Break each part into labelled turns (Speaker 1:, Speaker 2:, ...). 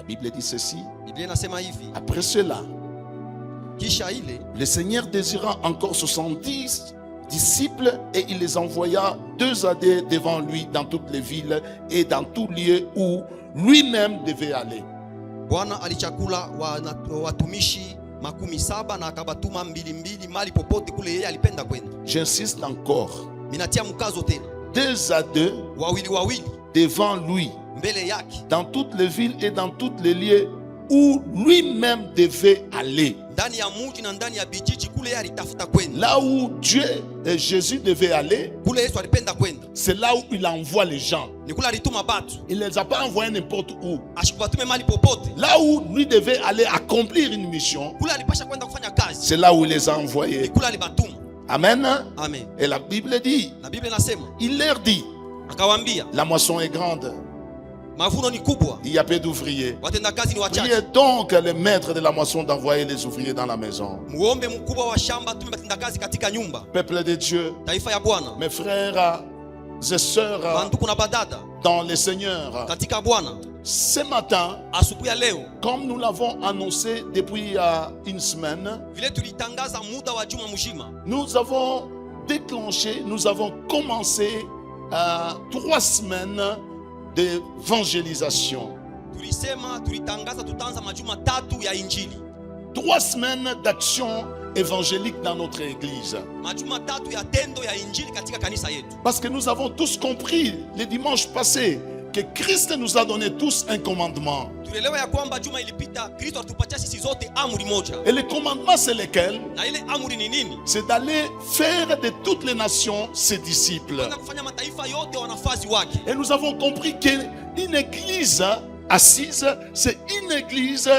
Speaker 1: Bible dit ceci.
Speaker 2: Biblia inasema hivi,
Speaker 1: Après cela,
Speaker 2: kisha ile
Speaker 1: le Seigneur désira encore 70 disciples et il les envoya 2 à 2 devant lui dans toutes les villes et dans tout lieu où lui-même devait aller.
Speaker 2: Bwana alichakula watumishi 70 na akabatuma 2 mali popote kule yeye alipenda kwenda.
Speaker 1: J'insiste encore.
Speaker 2: Minatia mkazo tena.
Speaker 1: 2 à 2
Speaker 2: wawili
Speaker 1: devant lui
Speaker 2: mbele yake
Speaker 1: dans toutes les villes et dans tous les lieux où lui-même devait aller.
Speaker 2: Ndani ya mji na ndani ya bijiji kule yeye alitafuta kwenda.
Speaker 1: Là où Dieu et Jésus devaient aller,
Speaker 2: kule Yesu alipenda kwenda.
Speaker 1: c'est là où il envoie les gens.
Speaker 2: Ni kule alituma batu.
Speaker 1: Il ne les a pas envoyés n'importe où.
Speaker 2: Ashikubatume mali popote.
Speaker 1: Là où lui devait aller accomplir une mission,
Speaker 2: Kule alipasha kwenda kufanya kazi.
Speaker 1: c'est là où il les a envoyés.
Speaker 2: Ni kule alibatuma.
Speaker 1: Amen.
Speaker 2: Amen.
Speaker 1: Et la Bible dit,
Speaker 2: Na Biblia inasema,
Speaker 1: il leur dit,
Speaker 2: akawaambia,
Speaker 1: la moisson est grande,
Speaker 2: mavuno ni kubwa,
Speaker 1: il y a peu d'ouvriers.
Speaker 2: watenda kazi ni wachache.
Speaker 1: Priez donc le maître de la moisson d'envoyer les ouvriers dans la maison.
Speaker 2: Muombe mkubwa wa shamba tume batenda kazi katika nyumba.
Speaker 1: Peuple de Dieu,
Speaker 2: Taifa ya Bwana,
Speaker 1: mes frères et sœurs
Speaker 2: banduku na badada
Speaker 1: dans le Seigneur,
Speaker 2: katika Bwana,
Speaker 1: ce matin,
Speaker 2: asubuhi ya leo
Speaker 1: comme nous l'avons annoncé depuis une semaine,
Speaker 2: vile tulitangaza muda wa juma mzima,
Speaker 1: nous avons déclenché, nous avons commencé 3 semaines d'évangélisation.
Speaker 2: tulisema tulitangaza tutaanza majuma 3 ya injili,
Speaker 1: 3 semaines d'action évangélique dans notre église.
Speaker 2: majuma 3 ya tendo ya injili katika kanisa yetu.
Speaker 1: Parce que nous avons tous compris le dimanche passé que Christ nous a donné tous un commandement.
Speaker 2: Tulielewa ya kwamba juma ilipita Kristo alitupatia sisi zote amri moja.
Speaker 1: Et le commandement c'est lequel?
Speaker 2: Na ile amri ni nini?
Speaker 1: C'est d'aller faire de toutes les nations ses disciples.
Speaker 2: Kwenda kufanya mataifa yote wanafunzi wake.
Speaker 1: Et nous avons compris qu'une église assise, c'est une église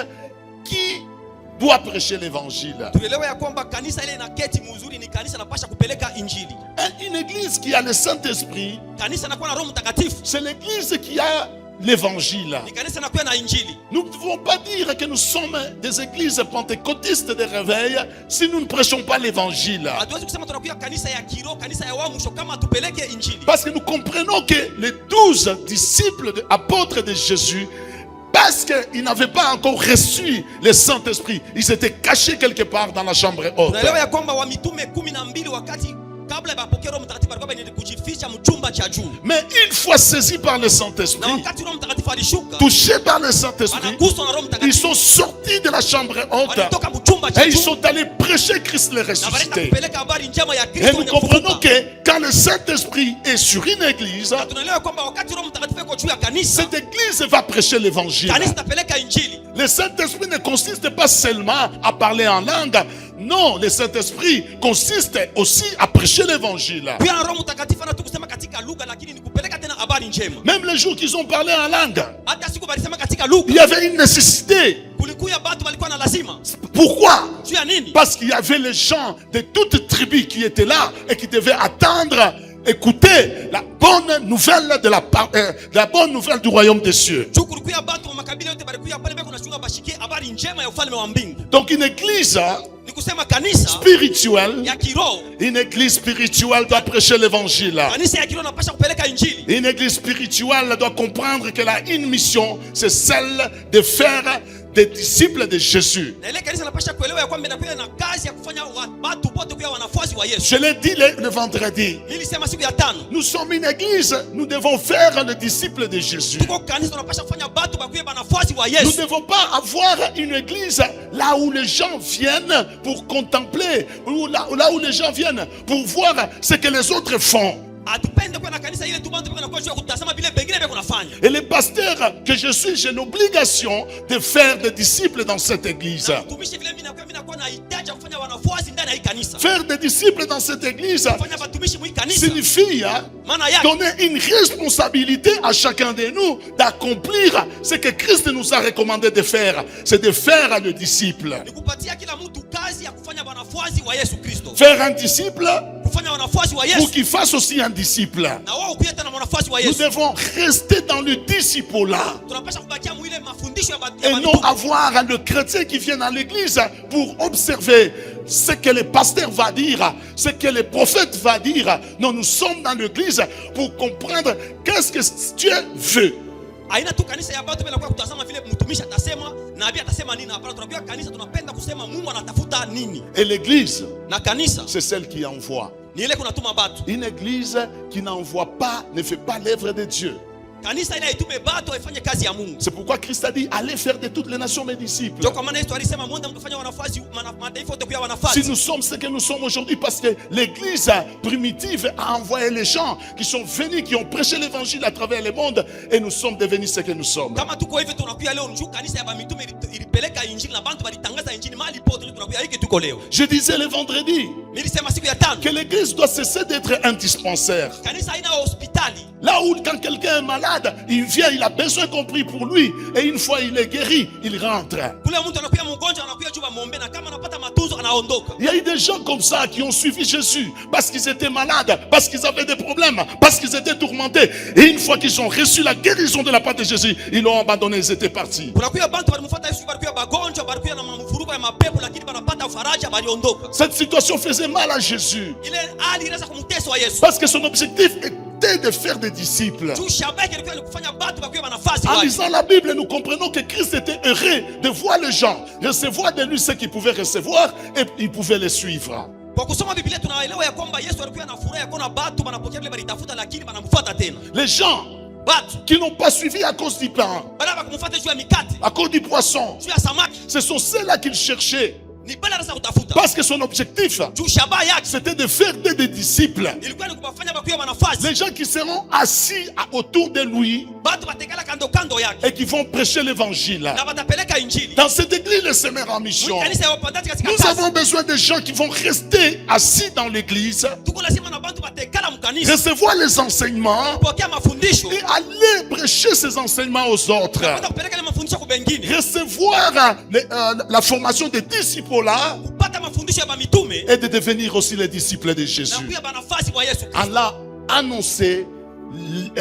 Speaker 1: qui doit prêcher l'évangile.
Speaker 2: Tulielewa ya kwamba kanisa ile inaketi mzuri ni kanisa napasha kupeleka injili.
Speaker 1: Une église qui a le Saint-Esprit,
Speaker 2: Kanisa inakuwa na Roho Mtakatifu.
Speaker 1: c'est l'église qui a l'évangile.
Speaker 2: Ni kanisa inakuwa na injili.
Speaker 1: Nous ne pouvons pas dire que nous sommes des églises pentecôtistes de réveil si nous ne prêchons pas l'évangile.
Speaker 2: Hatuwezi kusema tunakuwa kanisa ya kiroho, kanisa ya wamusho kama tupeleke injili.
Speaker 1: Parce que nous comprenons que les 12 disciples, apôtres de Jésus, parce qu'ils n'avaient pas encore reçu le Saint-Esprit, ils étaient cachés quelque part dans la chambre haute.
Speaker 2: Tunaelewa ya kwamba wa mitume 12 wakati kabla ya kupokea Roho Mtakatifu alikuwa anaenda kujificha mchumba cha juu.
Speaker 1: Mais une fois saisis par le
Speaker 2: Na
Speaker 1: Saint-Esprit,
Speaker 2: wakati Roho Mtakatifu alishuka,
Speaker 1: touchés par le Saint-Esprit,
Speaker 2: wanaguswa na Roho
Speaker 1: ils
Speaker 2: Mtakatifu.
Speaker 1: sont sortis de la chambre haute
Speaker 2: Wanatoka mchumba cha
Speaker 1: et ils
Speaker 2: juu.
Speaker 1: sont allés prêcher Christ le
Speaker 2: Na wanaenda
Speaker 1: ressuscité.
Speaker 2: kupeleka habari njema ya
Speaker 1: Et
Speaker 2: Kristo
Speaker 1: nous
Speaker 2: mwenye
Speaker 1: comprenons
Speaker 2: kufufuka.
Speaker 1: que quand le Saint-Esprit est sur une église,
Speaker 2: Na tunaelewa kwamba wakati Roho Mtakatifu yuko juu ya kanisa,
Speaker 1: cette église va prêcher l'évangile.
Speaker 2: kanisa tapeleka injili.
Speaker 1: Le Saint-Esprit ne consiste pas seulement à parler en langue. Non, le Saint-Esprit consiste aussi à prêcher l'évangile.
Speaker 2: Pia na Roho Mtakatifu anataka kusema katika lugha, lakini ni kupeleka tena habari njema.
Speaker 1: Même les jours qu'ils ont parlé en langue,
Speaker 2: Hata siku walisema katika
Speaker 1: il
Speaker 2: lugha,
Speaker 1: y avait une nécessité.
Speaker 2: kulikuwa watu walikuwa na lazima.
Speaker 1: Pourquoi?
Speaker 2: Juu ya nini?
Speaker 1: Parce qu'il y avait les gens de toutes tribus qui étaient là et qui devaient attendre, écouter la bonne nouvelle de la bonne nouvelle du royaume des cieux.
Speaker 2: Juu kulikuwa watu wa makabila yote walikuwa pale beko nashuka bashikie habari njema ya ufalme wa mbingu.
Speaker 1: Donc une église
Speaker 2: Ni kusema kanisa
Speaker 1: spirituelle,
Speaker 2: ya kiroho,
Speaker 1: une église spirituelle doit prêcher l'évangile.
Speaker 2: kanisa ya kiroho napasha kupeleka injili.
Speaker 1: Une église spirituelle doit comprendre qu'elle a une mission, c'est celle de faire des disciples de Jésus.
Speaker 2: Na ile kanisa napasha kuelewa ya kwamba inakuwa na kazi ya kufanya watu wote kuwa wanafunzi wa Yesu.
Speaker 1: Je l'ai dit le vendredi.
Speaker 2: Nilisema siku ya tano,
Speaker 1: Nous sommes une église, nous devons faire le disciple de Jésus.
Speaker 2: tuko kanisa tunapasha kufanya watu bakuwe wanafunzi wa
Speaker 1: Nous ne
Speaker 2: Yesu.
Speaker 1: devons pas avoir une église là où les gens viennent pour contempler, ou là où les gens viennent pour voir ce que les autres font.
Speaker 2: Atupende kwa na kanisa ile tu bantu biko na kutazama vile bengine beko nafanya.
Speaker 1: Et le pasteur que je suis, j'ai l'obligation de faire des disciples dans cette église.
Speaker 2: Tumishi vile mimi nakuwa na hitaji ya kufanya wanafunzi ndani ya hii kanisa.
Speaker 1: Faire des disciples dans cette église
Speaker 2: Kufanya watumishi mwi kanisa.
Speaker 1: signifie
Speaker 2: Maana yake
Speaker 1: donner une responsabilité à chacun de nous d'accomplir ce que Christ nous a recommandé de faire. C'est de faire le disciple.
Speaker 2: ni kupatia kila mtu kazi ya kufanya wanafunzi wa Yesu Kristo.
Speaker 1: Faire un disciple
Speaker 2: Kufanya wanafunzi wa
Speaker 1: pour
Speaker 2: Yesu.
Speaker 1: qu'il fasse aussi un disciple.
Speaker 2: Na wao pia tena wanafunzi wa
Speaker 1: Nous
Speaker 2: Yesu.
Speaker 1: devons rester dans le disciple-là
Speaker 2: Tunapaswa kubakia mwile mafundisho ya
Speaker 1: et non
Speaker 2: mitume.
Speaker 1: avoir le chrétien qui vient dans l'église pour observer ce que le pasteur va dire, ce que le prophète va dire. Non, nous sommes dans l'église pour comprendre qu'est-ce que Dieu veut.
Speaker 2: Aina tu kanisa ya watu bila kwa kutazama vile mtumishi atasema, nabii atasema nini. Hapana, tunapia kanisa tunapenda kusema Mungu anatafuta nini.
Speaker 1: Et l'église,
Speaker 2: Na kanisa
Speaker 1: c'est celle qui envoie.
Speaker 2: ni ile kunatuma watu.
Speaker 1: Une église qui n'envoie pas ne fait pas l'œuvre de Dieu.
Speaker 2: Kanisa ile itume watu waifanye kazi ya Mungu.
Speaker 1: C'est pourquoi Christ a dit, allez faire de toutes les nations mes disciples.
Speaker 2: Ndio kwa maana Yesu alisema mwende mkafanya wanafunzi mataifa yote kuwa wanafunzi.
Speaker 1: Si nous sommes ce que nous sommes aujourd'hui, parce que l'église primitive a envoyé les gens qui sont venus, qui ont prêché l'évangile à travers le monde, et nous sommes devenus ce que nous sommes.
Speaker 2: Kama tuko hivi tunakuja leo njoo kanisa ya mitume ilipeleka injili na bantu walitangaza injili mahali pote tunakuja hiki tuko leo.
Speaker 1: Je disais le vendredi
Speaker 2: Nilisema siku ya tano
Speaker 1: que l'église doit cesser d'être un dispensaire.
Speaker 2: kanisa haina hospitali.
Speaker 1: Là où quand quelqu'un est malade, il vient, il a besoin qu'on prie pour lui, et une fois il est guéri, il rentre.
Speaker 2: Kule mtu anakuja mgonjwa anakuja juu muombe na kama anapata matunzo anaondoka.
Speaker 1: Il y a eu des gens comme ça qui ont suivi Jésus parce qu'ils étaient malades, parce qu'ils avaient des problèmes, parce qu'ils étaient tourmentés. Et une fois qu'ils ont reçu la guérison de la part de Jésus, ils l'ont abandonné, ils étaient partis.
Speaker 2: Kunakuja bantu walimfuata Yesu, walikuwa wagonjwa, walikuwa na mvurugo ya mapepo, lakini wanapata faraja, waliondoka.
Speaker 1: Cette situation faisait mal à Jésus
Speaker 2: Ile hali inaweza kumtesa wa Yesu.
Speaker 1: parce que son objectif était de faire des disciples.
Speaker 2: Juu shabaki alikuwa ni kufanya watu wakiwa wanafunzi
Speaker 1: En
Speaker 2: wake.
Speaker 1: lisant la Bible, nous comprenons que Christ était heureux de voir les gens recevoir de lui ce qu'ils pouvaient recevoir et ils pouvaient les suivre.
Speaker 2: Kwa kusoma Biblia tunaelewa ya kwamba Yesu alikuwa na furaha ya kuona watu wanapokea vile walitafuta, lakini wanamfuata tena.
Speaker 1: Les gens
Speaker 2: Watu
Speaker 1: qui n'ont pas suivi à cause du pain,
Speaker 2: baada ya kumfuata juu ya mikate,
Speaker 1: à cause du poisson,
Speaker 2: juu ya samaki,
Speaker 1: ce sont ceux-là qu'il cherchait.
Speaker 2: ni bala rasa kutafuta.
Speaker 1: Parce que son objectif,
Speaker 2: Juu shabaha yake
Speaker 1: c'était de faire des disciples.
Speaker 2: ilikuwa ni kuwafanya wakiwa wanafunzi.
Speaker 1: Les gens qui seront assis autour de lui
Speaker 2: Watu watekala kando kando yake
Speaker 1: et qui vont prêcher l'évangile.
Speaker 2: na watapeleka injili.
Speaker 1: Dans cette église, le Seigneur en mission,
Speaker 2: Kanisa ya wapandaji katika
Speaker 1: nous
Speaker 2: kazi.
Speaker 1: avons besoin de gens qui vont rester assis dans l'église,
Speaker 2: Tuko lazima na bantu watekala mkanisa,
Speaker 1: recevoir les enseignements
Speaker 2: kupokea mafundisho,
Speaker 1: et aller prêcher ces enseignements aux autres.
Speaker 2: kwenda kupeleka ile mafundisho kwa wengine,
Speaker 1: Recevoir la formation des disciples là
Speaker 2: kupata mafundisho ya mitume
Speaker 1: et de devenir aussi les disciples de
Speaker 2: na
Speaker 1: Jésus.
Speaker 2: kuwa banafunzi wa Yesu Kristo.
Speaker 1: Allah annoncer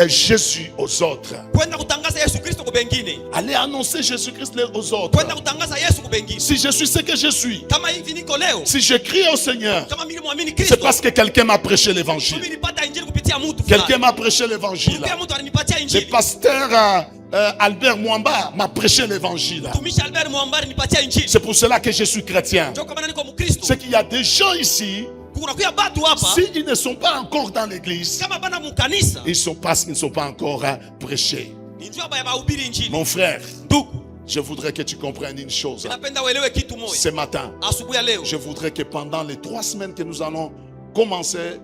Speaker 1: Jésus aux autres.
Speaker 2: Kwenda kutangaza Yesu Kristo kwa wengine.
Speaker 1: Allez annoncer Jésus-Christ aux autres.
Speaker 2: Kwenda kutangaza Yesu kwa wengine.
Speaker 1: Si je suis ce que je suis,
Speaker 2: Kama hivi niko leo,
Speaker 1: si je crie au Seigneur,
Speaker 2: kama mimi muamini
Speaker 1: c'est
Speaker 2: Kristo,
Speaker 1: parce que quelqu'un m'a prêché l'évangile.
Speaker 2: mimi nilipata injili kupitia mtu
Speaker 1: Quelqu'un
Speaker 2: fulani.
Speaker 1: m'a prêché l'évangile.
Speaker 2: Kwa mtu alinipatia
Speaker 1: Le
Speaker 2: injili.
Speaker 1: pasteur Albert Mwamba m'a prêché l'évangile.
Speaker 2: Mtumishi Albert Mwambari nipatia injili.
Speaker 1: C'est pour cela que je suis chrétien.
Speaker 2: Ndio kama niko Mkristo.
Speaker 1: C'est qu'il y a des gens ici,
Speaker 2: Kuna kuya batu hapa
Speaker 1: s'ils ne sont pas encore dans l'église,
Speaker 2: kama bana mkanisa,
Speaker 1: ils ne sont pas encore prêchés.
Speaker 2: ni njoo hapa ya mahubiri injili.
Speaker 1: Mon frère,
Speaker 2: Ndugu,
Speaker 1: je voudrais que tu comprennes une chose.
Speaker 2: ninapenda uelewe kitu moja.
Speaker 1: Ce matin,
Speaker 2: Asubuhi ya leo,
Speaker 1: je voudrais que pendant les 3 semaines que nous allons commencer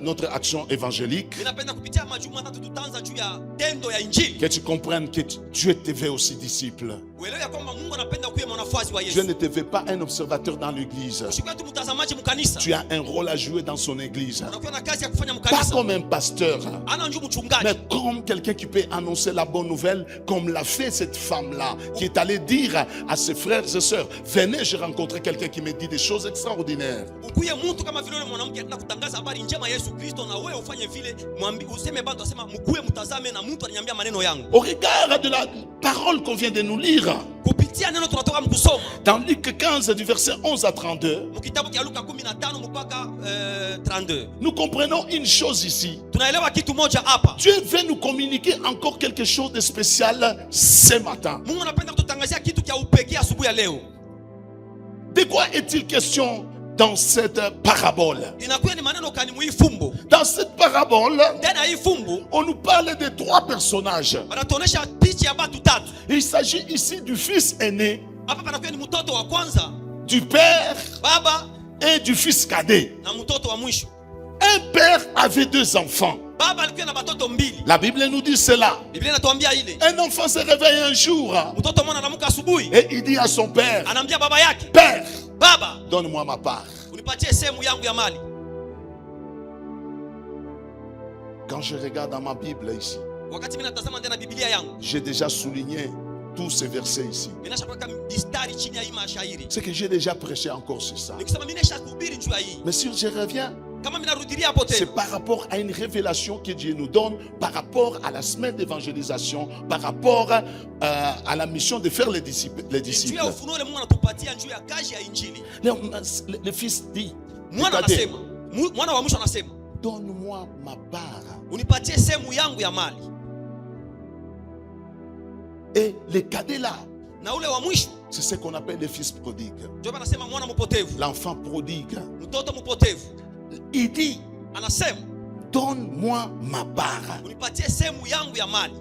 Speaker 1: notre action évangélique,
Speaker 2: ninapenda kupitia majuma matatu tutaanza juu ya tendo ya injili.
Speaker 1: que tu comprennes que Dieu te veut aussi disciple.
Speaker 2: Uelewe kwamba Mungu anapenda kuwa mwanafunzi wa
Speaker 1: Dieu
Speaker 2: Yesu.
Speaker 1: ne te veut pas un observateur dans l'église.
Speaker 2: Usiwe tu mtazamaji mkanisa.
Speaker 1: Tu as un rôle à jouer dans son église.
Speaker 2: Unakuwa na kazi ya kufanya
Speaker 1: Pas
Speaker 2: mkanisa.
Speaker 1: comme un pasteur,
Speaker 2: Ana njoo mchungaji.
Speaker 1: mais comme quelqu'un qui peut annoncer la bonne nouvelle, comme l'a fait cette femme-là, qui est allée dire à ses frères et sœurs, venez, j'ai rencontré quelqu'un qui me dit des choses extraordinaires.
Speaker 2: Ukuye mtu kama vile yule mwanamke anataka kutangaza habari njema ya Yesu Kristo, na wewe ufanye vile, mwambie useme bantu asema mkuye mtazame, na mtu ananiambia maneno yangu.
Speaker 1: Au regard de la parole qu'on vient de nous lire,
Speaker 2: Kupitia neno tunatoka mkusoma.
Speaker 1: dans Luc 15 du verset 11 à 32,
Speaker 2: Mkitabu cha Luka 15 mpaka 32.
Speaker 1: nous comprenons une chose ici.
Speaker 2: Tunaelewa kitu moja hapa.
Speaker 1: Dieu veut nous communiquer encore quelque chose de spécial ce matin.
Speaker 2: Mungu anapenda kututangazia kitu cha upekee asubuhi ya leo.
Speaker 1: De quoi est-il question dans cette parabole?
Speaker 2: Inakuwa ni maneno kani muifumbo.
Speaker 1: Dans cette parabole,
Speaker 2: Ndani ya hii fumbo
Speaker 1: on nous parle de 3 personnages.
Speaker 2: wanatuonesha picha ya watu tatu.
Speaker 1: Il s'agit ici du fils aîné,
Speaker 2: Hapa panakuwa ni mtoto wa kwanza,
Speaker 1: du père
Speaker 2: baba
Speaker 1: et du fils cadet.
Speaker 2: na mtoto wa mwisho.
Speaker 1: Un père avait 2 enfants.
Speaker 2: Baba alikuwa na watoto mbili.
Speaker 1: La Bible nous dit cela.
Speaker 2: Biblia inatuambia ile.
Speaker 1: Un enfant se réveille un jour
Speaker 2: Mtoto mwana anaamka asubuhi,
Speaker 1: et il dit à son père,
Speaker 2: anaambia baba yake,
Speaker 1: Père,
Speaker 2: baba,
Speaker 1: donne-moi ma part.
Speaker 2: unipatie sehemu yangu ya mali.
Speaker 1: Quand je regarde dans ma Bible ici,
Speaker 2: Wakati mimi natazama ndani ya Biblia yangu,
Speaker 1: j'ai déjà souligné tous ces versets ici.
Speaker 2: mimi nashakuweka mistari chini ya hii mashairi.
Speaker 1: C'est que j'ai déjà prêché encore sur ça.
Speaker 2: Nikisema mimi nashakubiri juu ya hii.
Speaker 1: Mais si je reviens,
Speaker 2: Kama mimi narudilia hapo
Speaker 1: c'est
Speaker 2: tena.
Speaker 1: par rapport à une révélation que Dieu nous donne, par rapport à la semaine d'évangélisation, par rapport à la mission de faire les disciples.
Speaker 2: Juu ya ufunuo ile Mungu anatupatia juu ya kazi ya injili.
Speaker 1: Le fils dit,
Speaker 2: Mwana anasema, mwana wa mwisho anasema,
Speaker 1: donne-moi ma part.
Speaker 2: unipatie sehemu yangu ya mali.
Speaker 1: Et les cadets là,
Speaker 2: Na ule wa mwisho
Speaker 1: c'est ce qu'on appelle les fils prodigues.
Speaker 2: ndio anasema mwana mpotevu,
Speaker 1: L'enfant prodigue.
Speaker 2: mtoto mpotevu.
Speaker 1: Il dit,
Speaker 2: Anasema
Speaker 1: donne-moi ma part.
Speaker 2: unipatie sehemu yangu ya mali.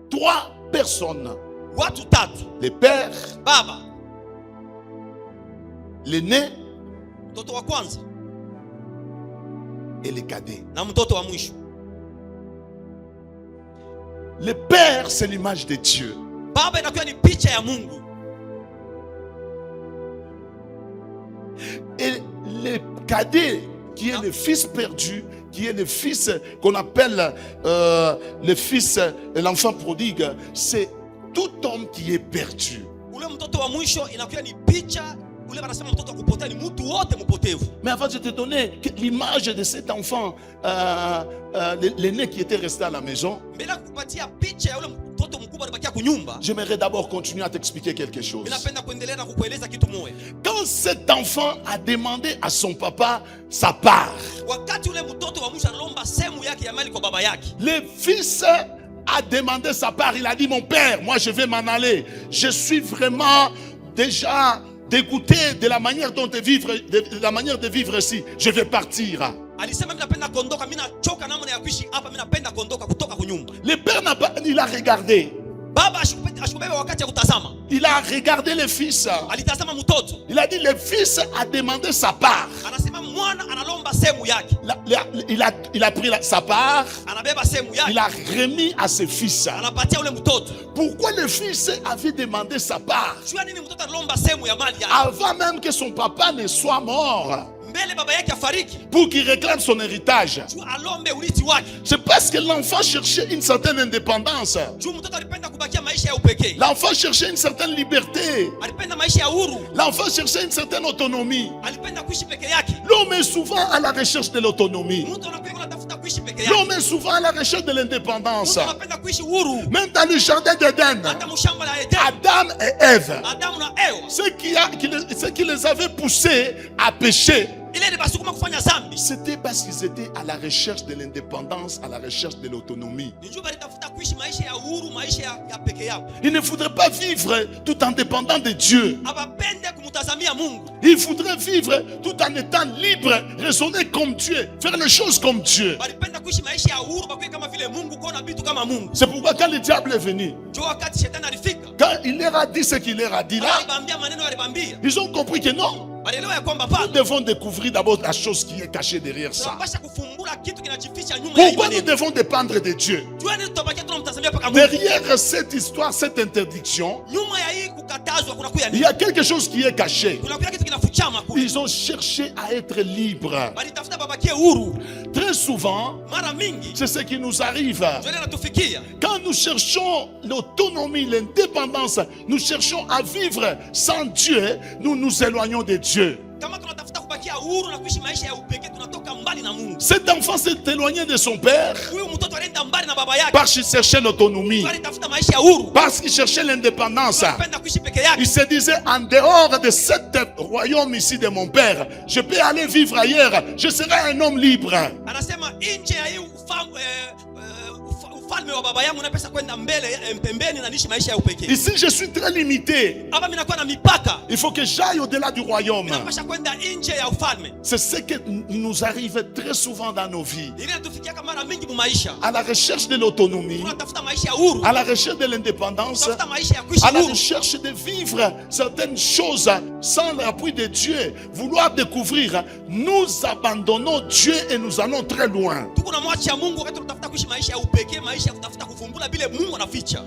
Speaker 1: 3 personnes.
Speaker 2: Watu tatu,
Speaker 1: Le père,
Speaker 2: baba,
Speaker 1: l'aîné
Speaker 2: mtoto wa kwanza
Speaker 1: et les cadets.
Speaker 2: na mtoto wa mwisho.
Speaker 1: Le père, c'est l'image de Dieu.
Speaker 2: Baba inakuwa ni picha ya Mungu.
Speaker 1: Et le cadet, qui est le fils perdu, qui est le fils qu'on appelle le fils, l'enfant prodigue, c'est tout homme qui est perdu.
Speaker 2: Ule mtoto wa mwisho inakuwa ni picha, ule wanasema mtoto wa kupotea ni mtu wote mpotevu.
Speaker 1: Mais avant de te donner l'image de cet enfant, l'aîné qui était resté à la maison,
Speaker 2: Mbele kukupatia picha ya ule mtoto mkubwa alibakia kunyumba,
Speaker 1: j'aimerais d'abord continuer à t'expliquer quelque chose.
Speaker 2: ninapenda kuendelea na kukueleza kitu moja.
Speaker 1: Quand cet enfant a demandé à son papa sa part,
Speaker 2: Wakati ule mtoto wa mwisho alomba sehemu yake ya mali kwa baba yake,
Speaker 1: le fils a demandé sa part. Il a dit, mon père, moi je vais m'en aller. Je suis vraiment déjà dégoûté de la manière dont de vivre, de la manière de vivre ici. Je vais partir.
Speaker 2: alisema mimi napenda kuondoka, mimi nachoka namna ya kuishi hapa, mimi napenda kuondoka kutoka kunyumba.
Speaker 1: Le père n'a pas, il a regardé.
Speaker 2: Baba ashikubeba wakati ya kutazama,
Speaker 1: Il a regardé le fils.
Speaker 2: alitazama mtoto,
Speaker 1: Il a dit, le fils a demandé sa part.
Speaker 2: anasema mwana analomba sehemu yake,
Speaker 1: Il a pris sa part.
Speaker 2: anabeba sehemu
Speaker 1: Il
Speaker 2: yake,
Speaker 1: a remis à ses fils.
Speaker 2: anapatia ule mtoto.
Speaker 1: Pourquoi le fils avait demandé sa part
Speaker 2: Jua nini mtoto analomba sehemu ya mali yake
Speaker 1: avant même que son papa ne soit mort,
Speaker 2: mbele baba yake afariki,
Speaker 1: pour qu'il réclame son héritage?
Speaker 2: jua alombe urithi wake,
Speaker 1: C'est parce que l'enfant cherchait une certaine indépendance.
Speaker 2: juu mtoto alipenda kubakia maisha ya upekee,
Speaker 1: L'enfant cherchait une certaine liberté.
Speaker 2: alipenda maisha ya huru,
Speaker 1: L'enfant cherchait une certaine autonomie.
Speaker 2: alipenda kuishi peke yake.
Speaker 1: L'homme est souvent à la recherche de l'autonomie.
Speaker 2: Mtu anakuwa anatafuta kuishi peke yake,
Speaker 1: L'homme est souvent à la recherche de l'indépendance.
Speaker 2: mtu anapenda kuishi huru.
Speaker 1: Même dans le jardin d'Éden,
Speaker 2: Hata mshamba la Edeni,
Speaker 1: Adam et Ève,
Speaker 2: Adamu na Ewa,
Speaker 1: ce qui les avait poussés à pécher,
Speaker 2: ile ni basukuma kufanya dhambi,
Speaker 1: c'était parce qu'ils étaient à la recherche de l'indépendance, à la recherche de l'autonomie.
Speaker 2: ni juu balitafuta kuishi maisha ya huru, maisha ya peke yao.
Speaker 1: Ils ne voudraient pas vivre tout en dépendant de Dieu.
Speaker 2: Abapende kumtazamia Mungu,
Speaker 1: Ils voudraient vivre tout en étant libres, raisonner comme Dieu, faire les choses comme Dieu.
Speaker 2: balipenda kuishi maisha ya huru, bakuwe kama vile Mungu, kuona vitu kama Mungu.
Speaker 1: C'est pourquoi quand le diable est venu,
Speaker 2: Juu wakati shetani alifika,
Speaker 1: quand il leur a dit ce qu'il leur a dit là,
Speaker 2: alibambia maneno alibambia,
Speaker 1: ils ont compris que non,
Speaker 2: balielewa ya kwamba
Speaker 1: nous
Speaker 2: pana
Speaker 1: devons découvrir d'abord la chose qui est cachée derrière ça.
Speaker 2: tunapasha kufumbula kitu kinajificha nyuma ya
Speaker 1: Pourquoi nous
Speaker 2: maneno.
Speaker 1: devons dépendre de Dieu?
Speaker 2: Jua nini tutabakia tunamtazamia paka Mungu?
Speaker 1: Derrière cette histoire, cette interdiction,
Speaker 2: Nyuma ya hii kukatazwa kunakuya
Speaker 1: il
Speaker 2: nini?
Speaker 1: y a quelque chose qui est caché.
Speaker 2: Kunakuya kitu kinafuchama kule.
Speaker 1: Ils ont cherché à être libres.
Speaker 2: Balitafuta babakie huru.
Speaker 1: Très souvent,
Speaker 2: Mara mingi
Speaker 1: c'est ce qui nous arrive.
Speaker 2: ndio natufikia.
Speaker 1: Quand nous cherchons l'autonomie, l'indépendance, nous cherchons à vivre sans Dieu, nous nous éloignons de Dieu.
Speaker 2: Kama tunatafuta kubakia huru na kuishi maisha ya upekee, tunatoka mbali na Mungu.
Speaker 1: Cet enfant s'est éloigné de son père
Speaker 2: Huyu mtoto alienda mbali na baba yake.
Speaker 1: parce qu'il cherchait l'autonomie,
Speaker 2: Alitafuta maisha ya huru.
Speaker 1: parce qu'il cherchait l'indépendance.
Speaker 2: Anapenda kuishi peke yake.
Speaker 1: Il se disait, en dehors de cet royaume ici de mon père, je peux aller vivre ailleurs, je serai un homme libre.
Speaker 2: Anasema nje ya hii ufalme wa baba yangu napesa kwenda mbele pembeni na niishi maisha ya upekee.
Speaker 1: Ici, je suis très limité.
Speaker 2: Hapa mimi nakuwa na mipaka.
Speaker 1: Il faut que j'aille au-delà du royaume.
Speaker 2: Napasha kwenda nje ya ufalme.
Speaker 1: C'est ce qui nous arrive très souvent dans nos vies.
Speaker 2: Ile natufikia kama mara mingi mu maisha.
Speaker 1: À la recherche de l'autonomie,
Speaker 2: Tunatafuta maisha ya huru.
Speaker 1: à la recherche de l'indépendance,
Speaker 2: Tunatafuta maisha ya kuishi
Speaker 1: à la
Speaker 2: huru.
Speaker 1: recherche de vivre certaines choses sans l'appui de Dieu, vouloir découvrir, nous abandonnons Dieu et nous allons très loin.
Speaker 2: Tuko na mwacha Mungu wakati tunatafuta kuishi maisha ya upekee, maisha ya kutafuta kufumbula bila Mungu anaficha.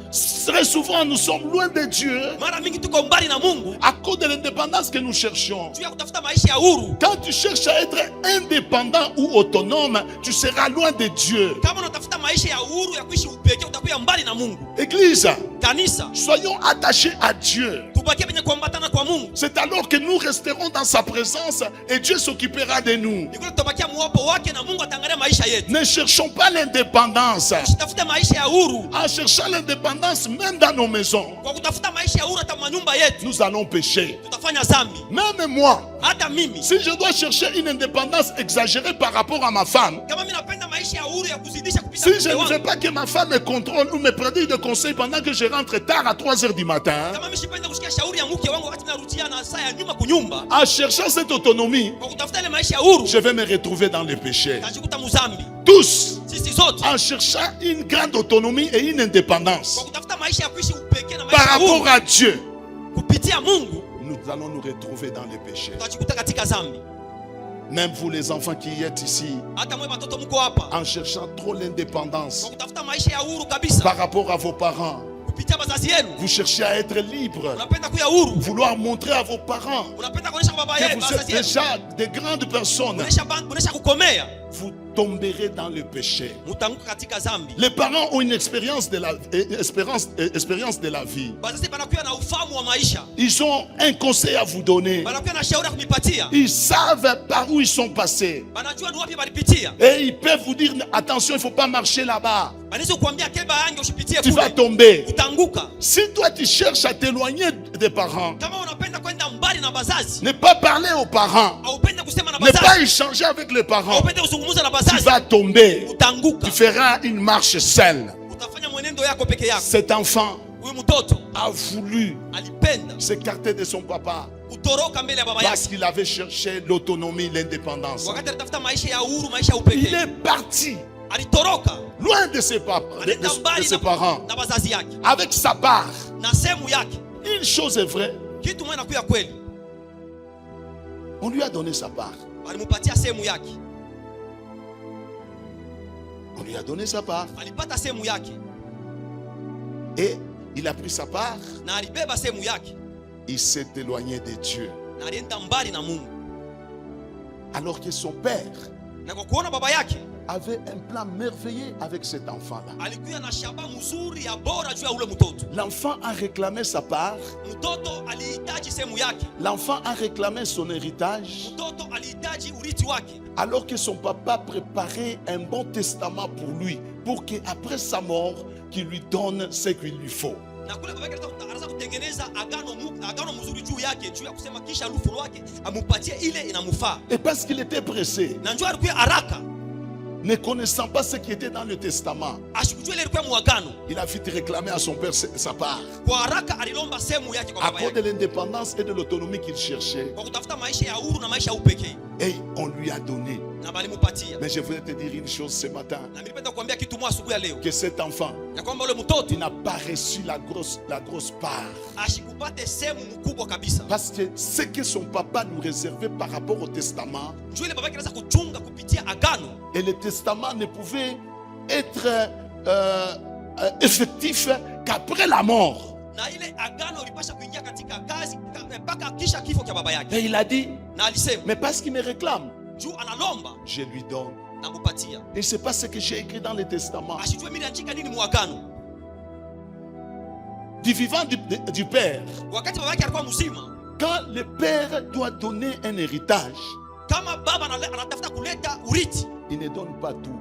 Speaker 1: Très souvent, nous sommes loin de Dieu
Speaker 2: Mara mingi tuko mbali na Mungu
Speaker 1: à cause de l'indépendance que nous cherchons.
Speaker 2: juu ya kutafuta maisha ya huru.
Speaker 1: Quand tu cherches à être indépendant ou autonome, tu seras loin de Dieu.
Speaker 2: Kama unatafuta maisha ya huru ya kuishi upekee, utakuwa mbali na Mungu.
Speaker 1: Église,
Speaker 2: Kanisa,
Speaker 1: soyons attachés à Dieu.
Speaker 2: tubakie penye kuambatana kwa Mungu.
Speaker 1: C'est alors que nous resterons dans sa présence et Dieu s'occupera de nous.
Speaker 2: Nikule tutabakia muwapo wake na Mungu ataangalia maisha yetu.
Speaker 1: Ne cherchons pas l'indépendance.
Speaker 2: Usitafute maisha ya huru.
Speaker 1: En cherchant l'indépendance, même dans nos maisons,
Speaker 2: Kwa kutafuta maisha ya huru hata manyumba yetu,
Speaker 1: nous allons pécher.
Speaker 2: tutafanya dhambi.
Speaker 1: Même moi,
Speaker 2: Hata mimi
Speaker 1: si je dois chercher une indépendance exagérée par rapport à ma femme,
Speaker 2: kama mimi napenda maisha
Speaker 1: Si je ne veux pas que ma femme me contrôle ou me prodigue de conseils pendant que je rentre tard à 3 heures du matin, en cherchant cette autonomie, je vais me retrouver dans le péché. Tous, en cherchant une grande autonomie et une indépendance par rapport à Dieu, nous allons nous retrouver dans le péché. Même vous les enfants qui êtes ici, en cherchant trop l'indépendance par rapport à vos parents, vous cherchez à être libre, vouloir montrer à vos parents que vous êtes déjà de grandes personnes. Vous tomberez dans le péché. Les parents ont une expérience de la vie. Ils ont un conseil à vous donner. Ils savent par où ils sont passés. Et ils peuvent vous dire, attention, il ne faut pas marcher là-bas. Tu vas tomber. Si toi tu cherches à t'éloigner des parents, ne pas parler aux parents, ne pas échanger avec les parents, tu vas tomber. Tu feras une marche seule. Cet enfant a voulu s'écarter de son papa parce qu'il avait cherché l'autonomie, l'indépendance. Il est parti loin de ses parents, avec sa part. Une chose est vraie, on lui a donné sa part. On lui a donné sa part. Et il a pris sa part. Il s'est éloigné de Dieu. Alors que son père avait un plan merveilleux avec cet enfant-là. L'enfant a réclamé sa part. L'enfant a réclamé son héritage. Alors que son papa préparait un bon testament pour lui, pour qu'après sa mort, qu'il lui donne ce qu'il lui faut. Et parce qu'il était pressé, ne connaissant pas ce qui était dans le testament, il a vite réclamé à son père sa part. À cause de l'indépendance et de l'autonomie qu'il cherchait, et on lui a donné. Mais je voulais te dire une chose ce matin, que cet enfant, il n'a pas reçu la grosse part. Parce que ce que son papa nous réservait par rapport au testament, et le testament ne pouvait être effectif qu'après la mort. Et il a dit, mais parce qu'il me réclame, je lui donne. Et c'est pas ce que j'ai écrit dans le testament. Du vivant du père, quand le père doit donner un héritage, il ne donne pas tout.